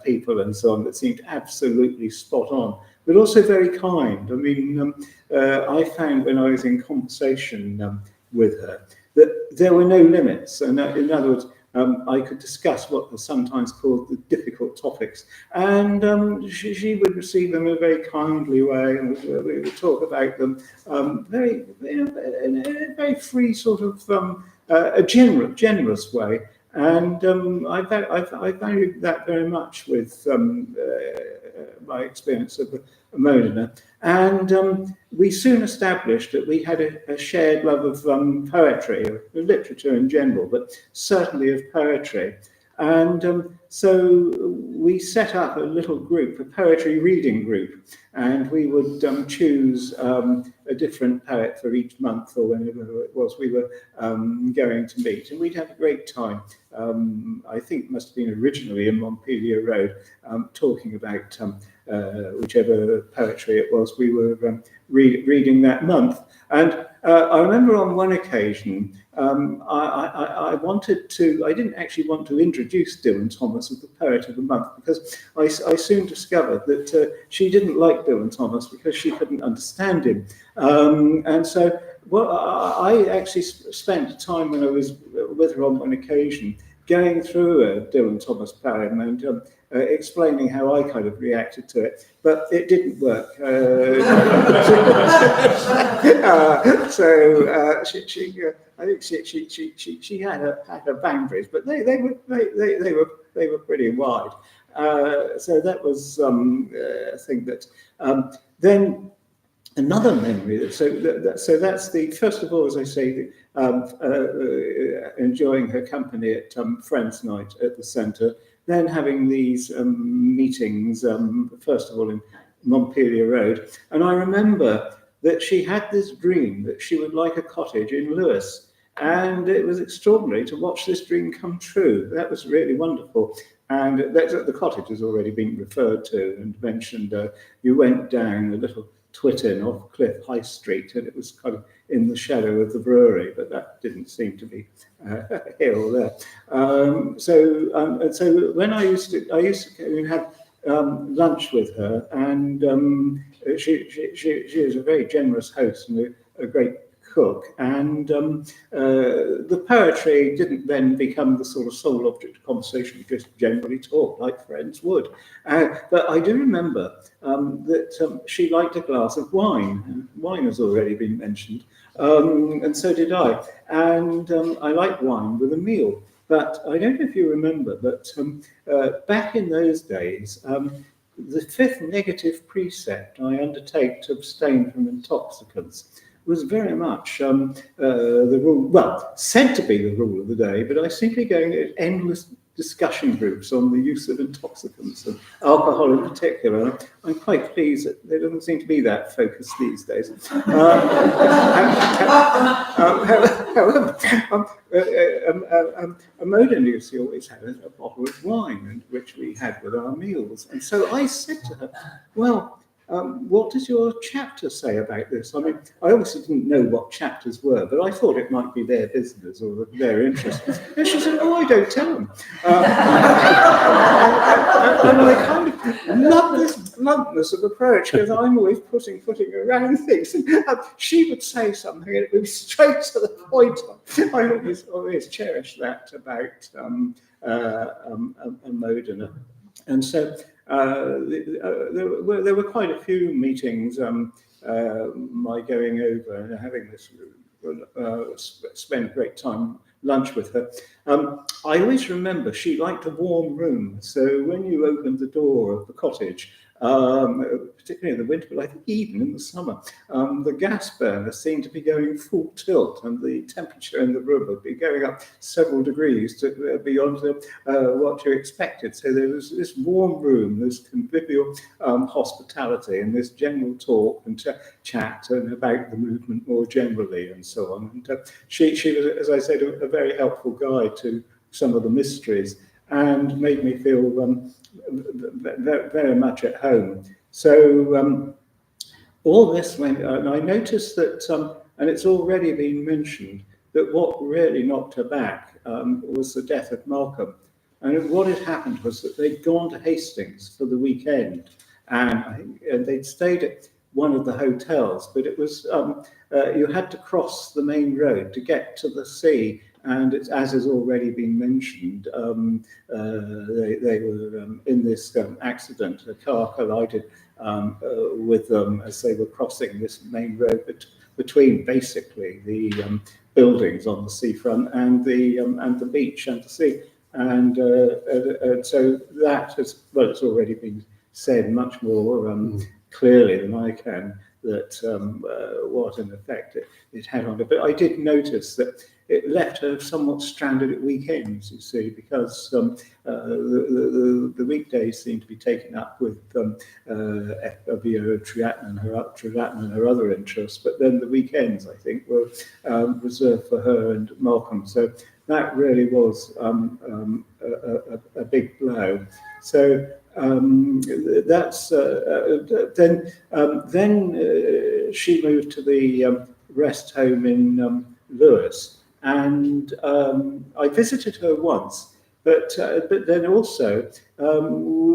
[SPEAKER 6] people and so on that seemed absolutely spot on, but also very kind. I mean, I found when I was in conversation with her that there were no limits, and in other words, I could discuss what are sometimes called the difficult topics, and she would receive them in a very kindly way, and we would talk about them very, in a very free sort of a generous way. And I valued that very much with my experience of Amodana. And we soon established that we had a shared love of poetry, of literature in general, but certainly of poetry. And so we set up a little group, a poetry reading group, and we would choose a different poet for each month, or whenever it was we were going to meet, and we'd have a great time. I think it must have been originally in Montpelier Road, talking about whichever poetry it was we were reading that month. And I remember on one occasion, I didn't actually want to introduce Dylan Thomas as the poet of the month, because I soon discovered that she didn't like Dylan Thomas because she couldn't understand him. And so, well, I actually spent time when I was with her on one occasion going through a Dylan Thomas poem and explaining how I kind of reacted to it, but it didn't work. I think she had her boundaries, but they were pretty wide. So that was a thing that then. Another memory. So that's the first of all, as I say, enjoying her company at Friends Night at the centre. Then having these meetings, first of all in Montpelier Road, and I remember that she had this dream that she would like a cottage in Lewes. And it was extraordinary to watch this dream come true. That was really wonderful. And the cottage has already been referred to and mentioned. You went down a little twitting off Cliff High Street, and it was kind of in the shadow of the brewery, but that didn't seem to be here or there. And so when I used to have lunch with her, and she is a very generous host and a great cook, and the poetry didn't then become the sort of sole object of conversation. We just generally talked like friends would. But I do remember that she liked a glass of wine, and wine has already been mentioned, and so did I. And I like wine with a meal. But I don't know if you remember, but back in those days, the fifth negative precept I undertake to abstain from intoxicants was very much the rule, well, said to be the rule of the day, but I seem to be going to endless discussion groups on the use of intoxicants and alcohol in particular. I'm quite pleased that there doesn't seem to be that focus these days. However, Amodana used to always have a bottle of wine, which we had with our meals. And so I said to her, well, what does your chapter say about this? I mean, I obviously didn't know what chapters were, but I thought it might be their business or their interest. And she said, oh, I don't tell them. And I kind of love this bluntness of approach, because I'm always putting around things. And she would say something and it would be straight to the point. I always cherish that about Amodana. And so there were quite a few meetings, my going over and having this, spend great time lunch with her. I always remember she liked a warm room. So when you opened the door of the cottage, particularly in the winter, but I think even in the summer, the gas burner seemed to be going full tilt, and the temperature in the room would be going up several degrees to beyond what you expected. So there was this warm room, this convivial hospitality, and this general talk and chat and about the movement more generally, and so on. And she was, as I said, a very helpful guide to some of the mysteries, and made me feel very much at home. So all this went, and I noticed that, and it's already been mentioned, that what really knocked her back was the death of Malcolm. And what had happened was that they'd gone to Hastings for the weekend, and they'd stayed at one of the hotels, but it was, you had to cross the main road to get to the sea. And it's, as has already been mentioned, they were in this accident. A car collided with them as they were crossing this main road between basically the buildings on the seafront and the beach and the sea. And so that has, well, it's already been said much more clearly than I can, that what an effect it had on her. But I did notice that it left her somewhat stranded at weekends, you see, because the weekdays seemed to be taken up with triathlon and her other interests, but then the weekends, I think, were reserved for her and Malcolm. So that really was a big blow. So that's then she moved to the rest home in Lewes, and I visited her once, but then also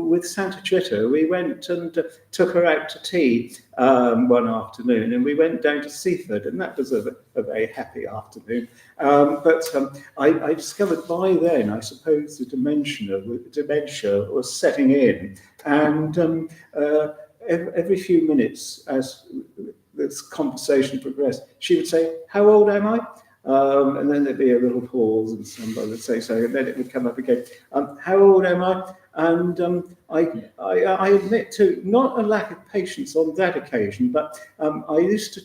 [SPEAKER 6] with Santa Chitta we went and took her out to tea one afternoon, and we went down to Seaford, and that was a very happy afternoon. But I discovered by then, I suppose, the dementia was setting in, and every few minutes as this conversation progressed, she would say, "How old am I?" And then there'd be a little pause, and somebody would say so, and then it would come up again. How old am I? And I admit to not a lack of patience on that occasion, but I used to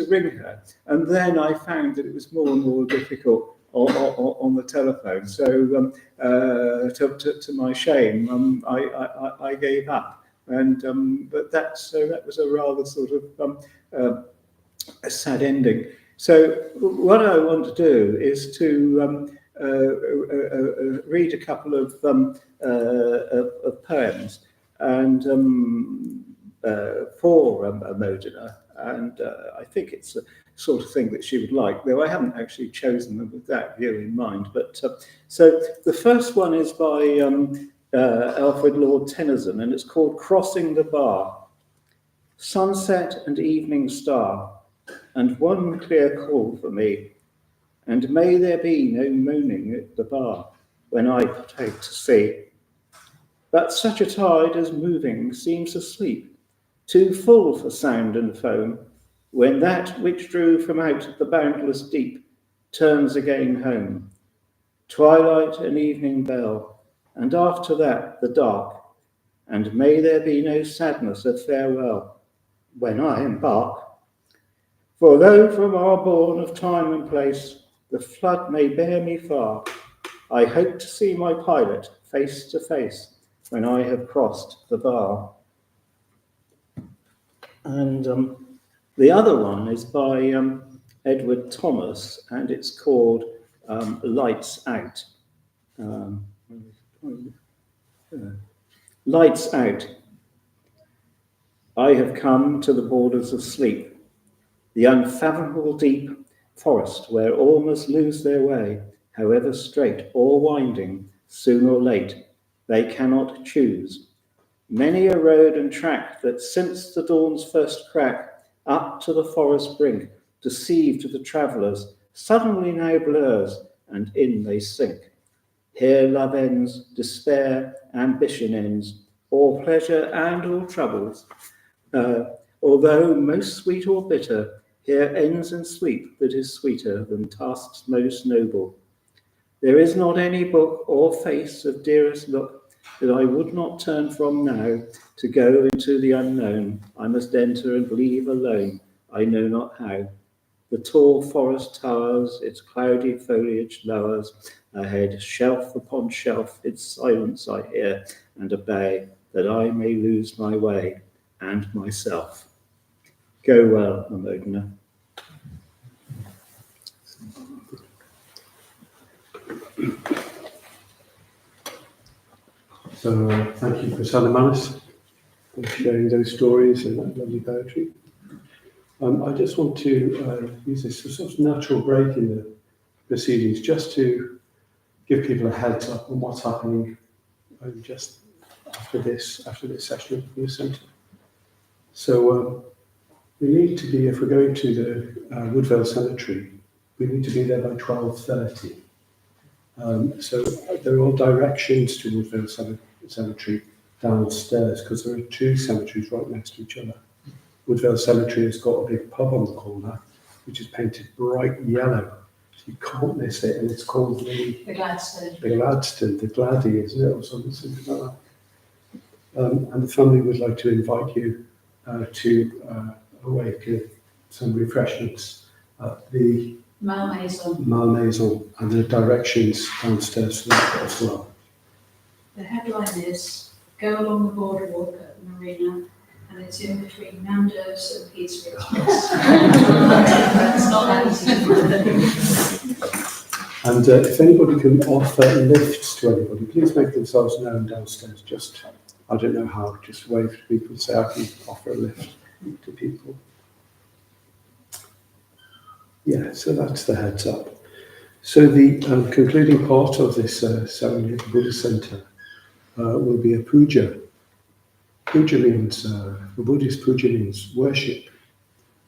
[SPEAKER 6] ring her, and then I found that it was more and more difficult on the telephone. So to my shame, I gave up. And but that was a rather sort of a sad ending. So what I want to do is to read a couple of poems and for Amodana, and I think it's the sort of thing that she would like, though I haven't actually chosen them with that view in mind. But so the first one is by Alfred Lord Tennyson, and it's called Crossing the Bar. Sunset and evening star, and one clear call for me, and may there be no moaning at the bar when I partake to sea. But such a tide as moving seems asleep, too full for sound and foam, when that which drew from out the boundless deep turns again home. Twilight and evening bell, and after that the dark, and may there be no sadness of farewell when I embark. For though from our bourne of time and place the flood may bear me far, I hope to see my pilot face to face when I have crossed the bar. And the other one is by Edward Thomas, and it's called Lights Out. Lights Out. I have come to the borders of sleep, the unfathomable deep forest where all must lose their way, however straight or winding, soon or late, they cannot choose. Many a road and track that since the dawn's first crack up to the forest brink deceived the travellers, suddenly now blurs, and in they sink. Here love ends, despair, ambition ends, all pleasure and all troubles. Although most sweet or bitter, here ends in sweet that is sweeter than tasks most noble. There is not any book or face of dearest look that I would not turn from now to go into the unknown. I must enter and leave alone, I know not how. The tall forest towers, its cloudy foliage lowers ahead, shelf upon shelf, its silence I hear and obey, that I may lose my way and myself. Go well, Amodana.
[SPEAKER 1] So thank you, Prasanna Manas, for sharing those stories and that lovely poetry. I just want to use this sort of natural break in the proceedings just to give people a heads up on what's happening just after this session at the Buddhist Centre. So we need to be, if we're going to the Woodvale Cemetery, we need to be there by 12:30. So there are all directions to Woodvale Cemetery downstairs, because there are two cemeteries right next to each other. Woodvale Cemetery has got a big pub on the corner, which is painted bright yellow, so you can't miss it, and it's called the
[SPEAKER 3] Gladstone.
[SPEAKER 1] The Gladstone, the Gladdy, isn't it, or something like that. And the family would like to invite you to awake some refreshments at the Malmaison, and the directions downstairs for that as well.
[SPEAKER 3] The headline is "Go along the boardwalk at the marina," and it's in between Nando's and Pizza Express. That's not easy.
[SPEAKER 1] And if anybody can offer lifts to anybody, please make themselves known downstairs. Just, I don't know how, just wave to people, say I can offer a lift to people. Yeah, so that's the heads up. So the concluding part of this ceremony at the Buddhist Centre will be a puja. Puja means, the Buddhist puja means worship.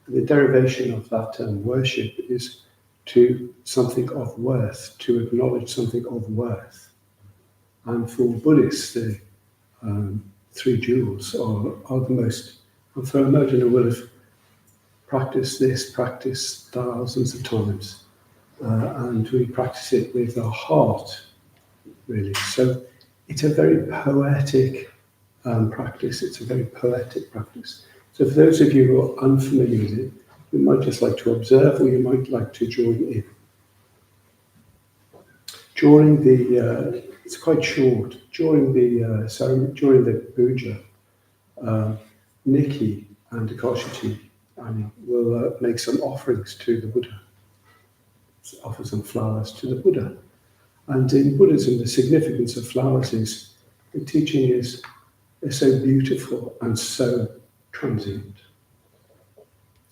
[SPEAKER 1] The derivation of that term worship is to something of worth, to acknowledge something of worth. And for Buddhists, the three jewels are the most, and for Amodana will have practiced thousands of times. And we practice it with our heart, really. So it's a very poetic practice. It's a very poetic practice. So for those of you who are unfamiliar with it, you might just like to observe, or you might like to join in. During the, it's quite short, during the ceremony, during the puja, Nikki and Akashiti and we'll make some offerings to the Buddha. Offer some flowers to the Buddha. And in Buddhism, the significance of flowers is the teaching is so beautiful and so transient,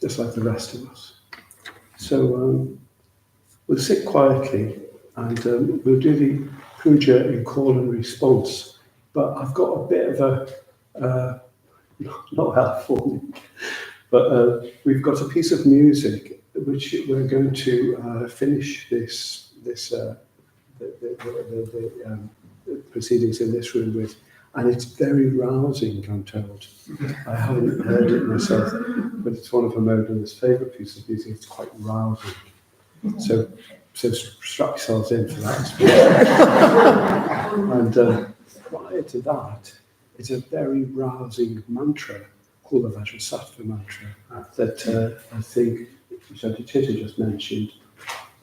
[SPEAKER 1] just like the rest of us. So we'll sit quietly and we'll do the puja in call and response. But I've got a bit of a, not helpful, but we've got a piece of music which we're going to finish the proceedings in this room with. And it's very rousing, I'm told. I haven't heard it myself, but it's one of Amodana's favourite pieces of music. It's quite rousing. So strap yourselves in for that. And prior to that, it's a very rousing mantra called the Vajrasattva mantra that I think Shanti just mentioned,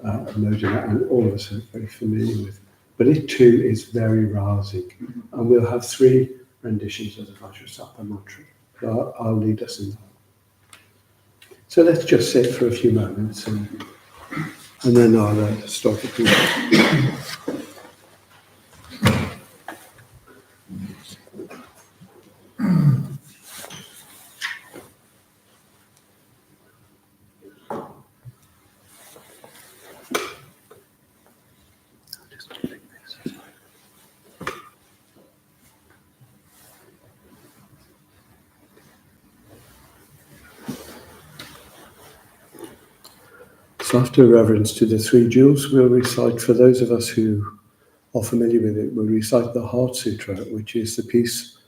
[SPEAKER 1] Amodana, and all of us are very familiar with. But it too is very rousing. And we'll have 3 renditions of the Vajrasattva mantra. I'll lead us in that. So let's just sit for a few moments and then I'll start the puja. So after reverence to the 3 jewels, we'll recite, for those of us who are familiar with it, we'll recite the Heart Sutra, which is the piece,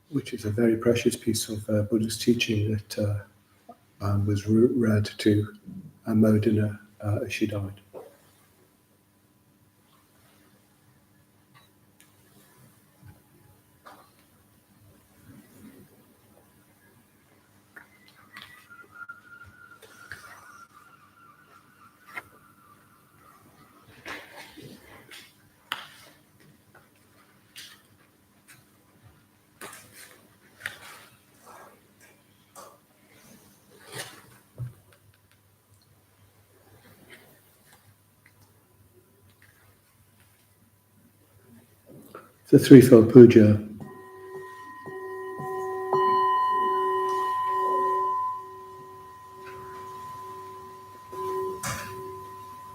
[SPEAKER 1] which is a very precious piece of Buddhist teaching that was read to Amodana as she died. The threefold puja.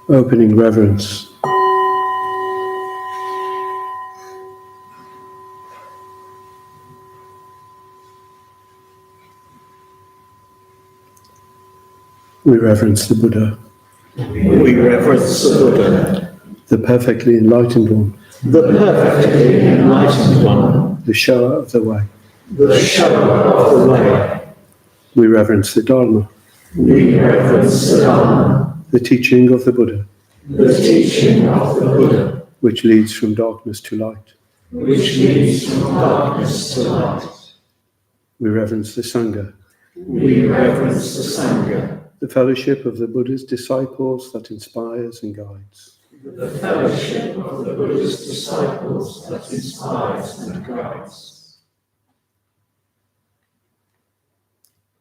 [SPEAKER 1] Opening reverence. We reverence the Buddha.
[SPEAKER 6] We reverence the Buddha,
[SPEAKER 1] The perfectly enlightened one.
[SPEAKER 6] the perfectly enlightened one,
[SPEAKER 1] The shower of the way.
[SPEAKER 6] the shower of the way.
[SPEAKER 1] We reverence the Dharma.
[SPEAKER 6] We reverence the Dharma,
[SPEAKER 1] The teaching of the Buddha,
[SPEAKER 6] the teaching of the Buddha,
[SPEAKER 1] which leads from darkness to light.
[SPEAKER 6] which leads from darkness to light.
[SPEAKER 1] We reverence the Sangha,
[SPEAKER 6] We reverence the Sangha,
[SPEAKER 1] the fellowship of the Buddha's disciples that inspires and guides.
[SPEAKER 6] the fellowship of the Buddha's disciples that inspires and guides.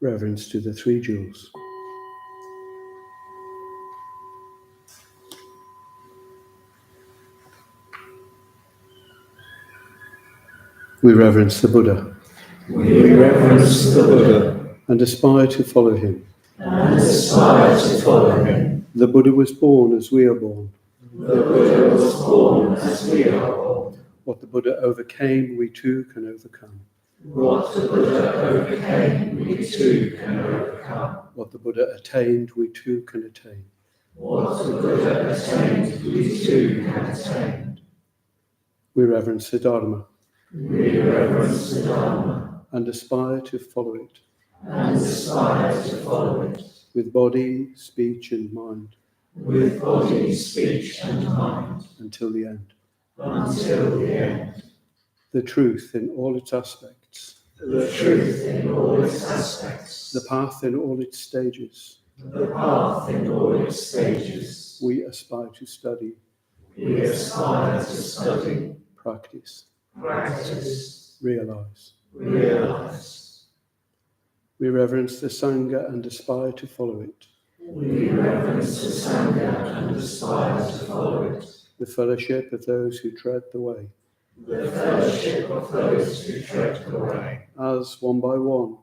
[SPEAKER 1] Reverence to the 3 jewels. We reverence the Buddha
[SPEAKER 6] We reverence the Buddha
[SPEAKER 1] and aspire to follow him.
[SPEAKER 6] and aspire to follow him.
[SPEAKER 1] The Buddha was born as we are born.
[SPEAKER 6] The Buddha was born as we are born.
[SPEAKER 1] What the Buddha overcame, we too can overcome.
[SPEAKER 6] What the Buddha overcame, we too can overcome.
[SPEAKER 1] What the Buddha attained, we too can attain.
[SPEAKER 6] What the Buddha attained, we too can attain.
[SPEAKER 1] We reverence the Dharma
[SPEAKER 6] We reverence the Dharma
[SPEAKER 1] and aspire to follow it
[SPEAKER 6] and aspire to follow it
[SPEAKER 1] with body, speech and mind
[SPEAKER 6] with body, speech and mind
[SPEAKER 1] until the end.
[SPEAKER 6] until the end.
[SPEAKER 1] The truth in all its aspects,
[SPEAKER 6] The truth in all its aspects,
[SPEAKER 1] the path in all its stages,
[SPEAKER 6] the path in all its stages.
[SPEAKER 1] we aspire to study,
[SPEAKER 6] We aspire to study,
[SPEAKER 1] practice,
[SPEAKER 6] practice,
[SPEAKER 1] realize.
[SPEAKER 6] realize.
[SPEAKER 1] We reverence the Sangha and aspire to follow it.
[SPEAKER 6] We reverence the Sangha and aspire to follow it.
[SPEAKER 1] The fellowship of those who tread the way.
[SPEAKER 6] The fellowship of those who tread the way.
[SPEAKER 1] As one by one,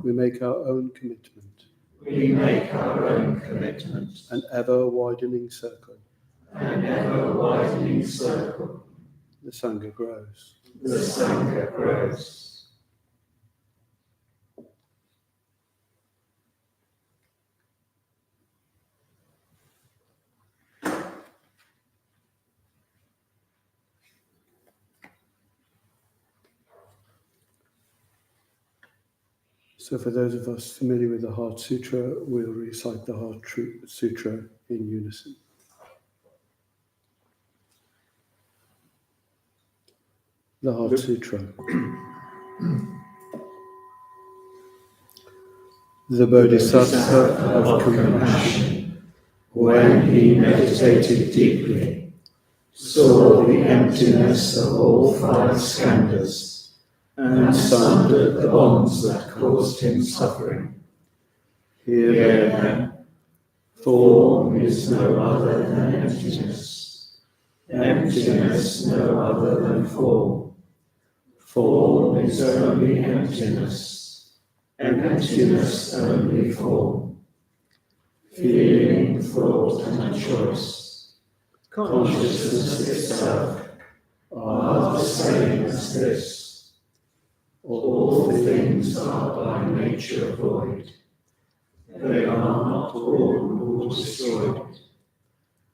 [SPEAKER 1] we make our own commitment.
[SPEAKER 6] We make our own commitment.
[SPEAKER 1] An ever widening circle.
[SPEAKER 6] An ever widening circle.
[SPEAKER 1] The Sangha grows.
[SPEAKER 6] The Sangha grows.
[SPEAKER 1] So for those of us familiar with the Heart Sutra, we'll recite the Heart Sutra in unison. The Heart Sutra. The Bodhisattva of compassion,
[SPEAKER 6] when he meditated deeply, saw the emptiness of all five skandhas, and sundered the bonds that caused him suffering. Here then, form is no other than emptiness, emptiness no other than form. Form is only emptiness, emptiness only form. Feeling, thought and choice, consciousness itself, are the same as this. All things are by nature void. They are not born or destroyed,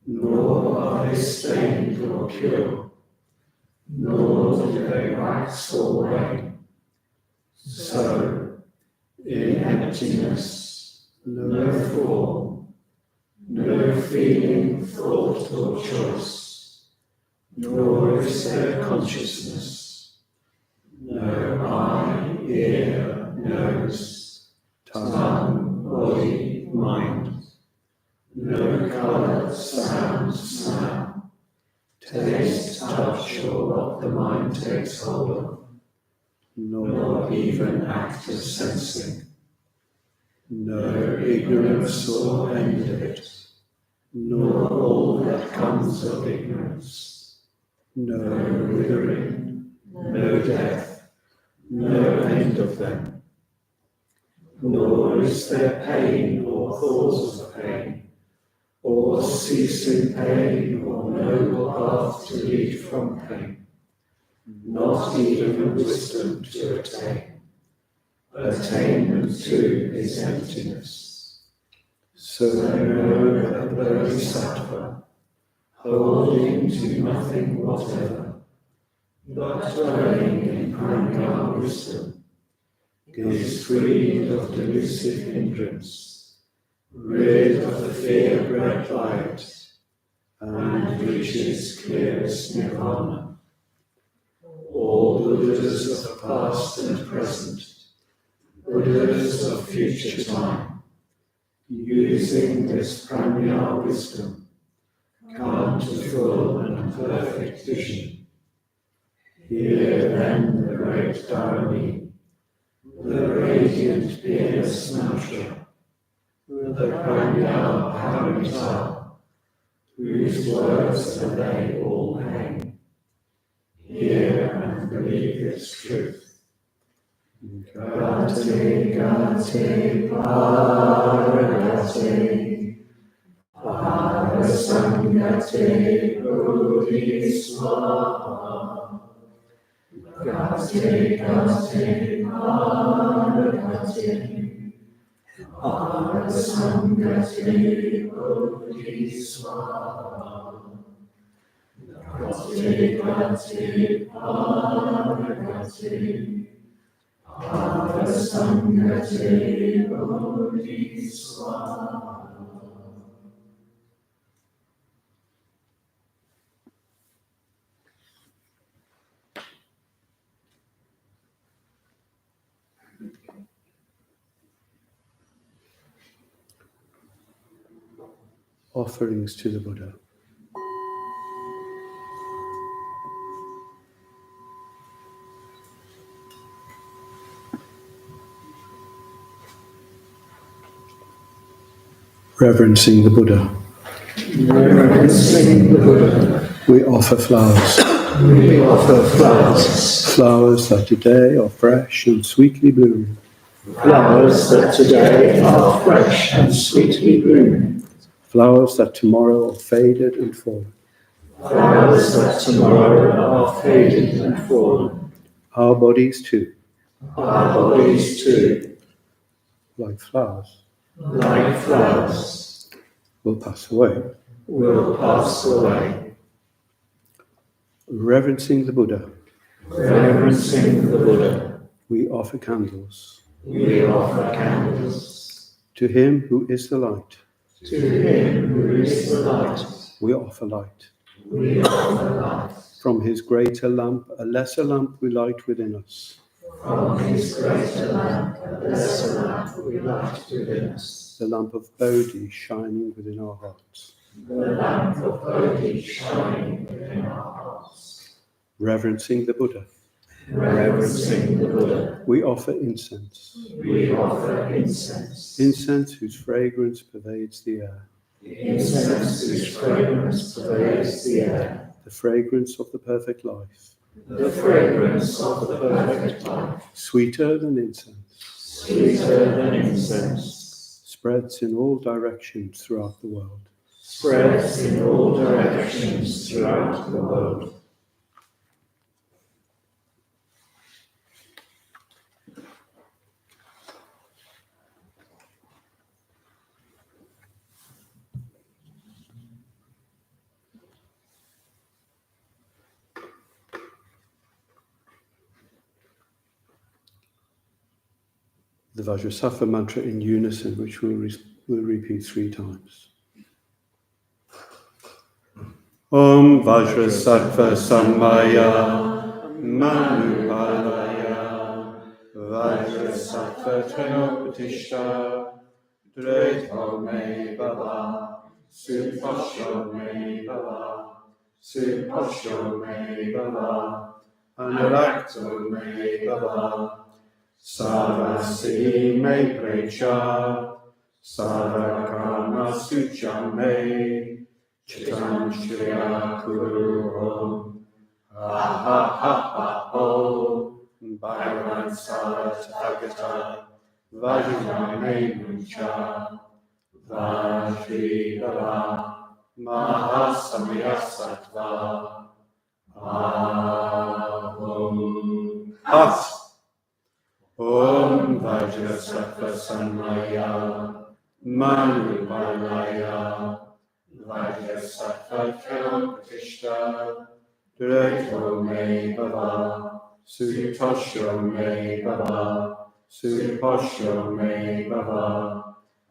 [SPEAKER 6] nor are they stained or pure, nor do they wax or wane. So, in emptiness, no form, no feeling, thought or choice, nor is there consciousness. No eye, ear, nose, tongue, body, mind. No colour, sound, smell, taste, touch, or what the mind takes hold of. Nor even act of sensing. No ignorance or end of it. Nor all that comes of ignorance. No withering, no death. No end of them, nor is there pain or cause of pain, or ceasing pain or noble path to lead from pain, not even wisdom to attain. Attainment too is emptiness. So know that the Bodhisattva, holding to nothing whatever, but dwelling in pranayama wisdom, is freed of delusive hindrance, rid of the fear bred by it, and reaches clearest nirvana. All Buddhas of past and present, Buddhas of future time, using this pranayama wisdom, come to full and perfect vision. Here then the great Dharani, the radiant peerless mantra, the Pranayama Paramita, whose words allay all pain. Hear and believe its truth. Gate, gate, paragate, parasangate, bodhiswaha. Gate, gate, paragate, parasangate, bodhiswaha. Gate, gate, paragate, parasangate, bodhiswaha.
[SPEAKER 1] Offerings to the Buddha. Reverencing the Buddha.
[SPEAKER 6] Reverencing the Buddha,
[SPEAKER 1] We offer flowers.
[SPEAKER 6] we offer flowers.
[SPEAKER 1] Flowers that today are fresh and sweetly blooming.
[SPEAKER 6] Flowers that today are fresh and sweetly blooming.
[SPEAKER 1] Flowers that tomorrow are faded and fallen.
[SPEAKER 6] Flowers that tomorrow are faded and fallen.
[SPEAKER 1] Our bodies too,
[SPEAKER 6] Our bodies too,
[SPEAKER 1] like flowers,
[SPEAKER 6] like flowers,
[SPEAKER 1] will pass away.
[SPEAKER 6] will pass away.
[SPEAKER 1] Reverencing the Buddha,
[SPEAKER 6] Reverencing the Buddha,
[SPEAKER 1] we offer candles.
[SPEAKER 6] we offer candles.
[SPEAKER 1] To him who is the light,
[SPEAKER 6] To him who is the light,
[SPEAKER 1] we offer light.
[SPEAKER 6] we offer light.
[SPEAKER 1] From his greater lamp, a lesser lamp we light within us.
[SPEAKER 6] From his greater lamp, a lesser lamp we light within us.
[SPEAKER 1] The lamp of Bodhi shining within our hearts.
[SPEAKER 6] The lamp of Bodhi shining within our hearts.
[SPEAKER 1] Reverencing the Buddha,
[SPEAKER 6] Reverencing the Buddha,
[SPEAKER 1] we offer incense.
[SPEAKER 6] we offer incense.
[SPEAKER 1] Incense whose fragrance pervades the air.
[SPEAKER 6] Incense whose fragrance pervades the air.
[SPEAKER 1] The fragrance of the perfect life.
[SPEAKER 6] The fragrance of the perfect life.
[SPEAKER 1] Sweeter than incense.
[SPEAKER 6] Sweeter than incense.
[SPEAKER 1] Spreads in all directions throughout the world.
[SPEAKER 6] Spreads in all directions throughout the world.
[SPEAKER 1] The Vajrasattva mantra in unison, which we'll repeat 3 times. Om Vajrasattva Sammaya Manupalaya Vajrasattva Trenopatishta Dreto Me Baba Suposho Me Baba Suposho Me Baba Anurakto Me Baba Sarvasi me precha, Sarakama sucha me, Chitam shriya kuru ha ha ha ha ho, Bhagavan Saratagata, Vajra me mucha, Vajri Bala, Mahasamya Sattva, Ahom Hat. Om Vajrasattva Sammaya Manupalaya Vajrasattva Trenopatishta Dreto Me Baba Sutosho Me Baba Suposho Me Baba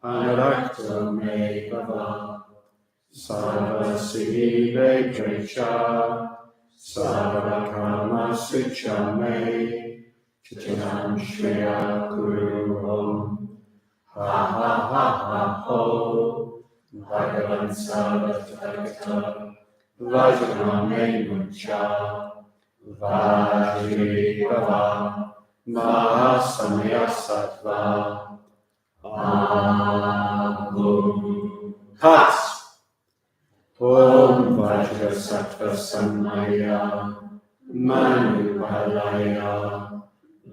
[SPEAKER 1] Anurakto Me Baba Sarvasi Me Precha Sarakama Sucha Me Chitam Shriya Kuru Om Ha Ha Ha Ha Ho Bhagavan Saratagata Vajra Me Mucha Vajri Baba Mahasamya Sattva Ahom Hat Om Vajrasattva Sammaya Manupalaya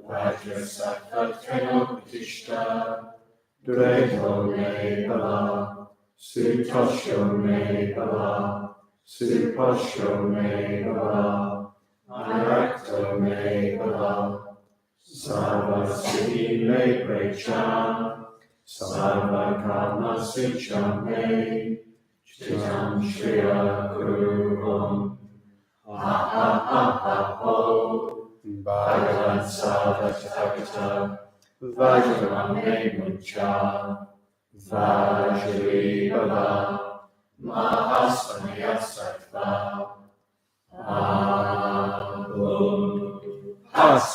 [SPEAKER 1] Vajrasattva Trenopatishta Dreto Me Baba Sutosho Me Baba Suposho Me Baba Anurakto Me Baba Sarvasi Me Precha Sarvakama Sucha Me Chitam Shriya Kuru Om Ha Ha Ha Ha Ho Bhagavan Saratagata Vajra Me Mucha Vajri Baba Mahasamya Sattva Ahom Hat.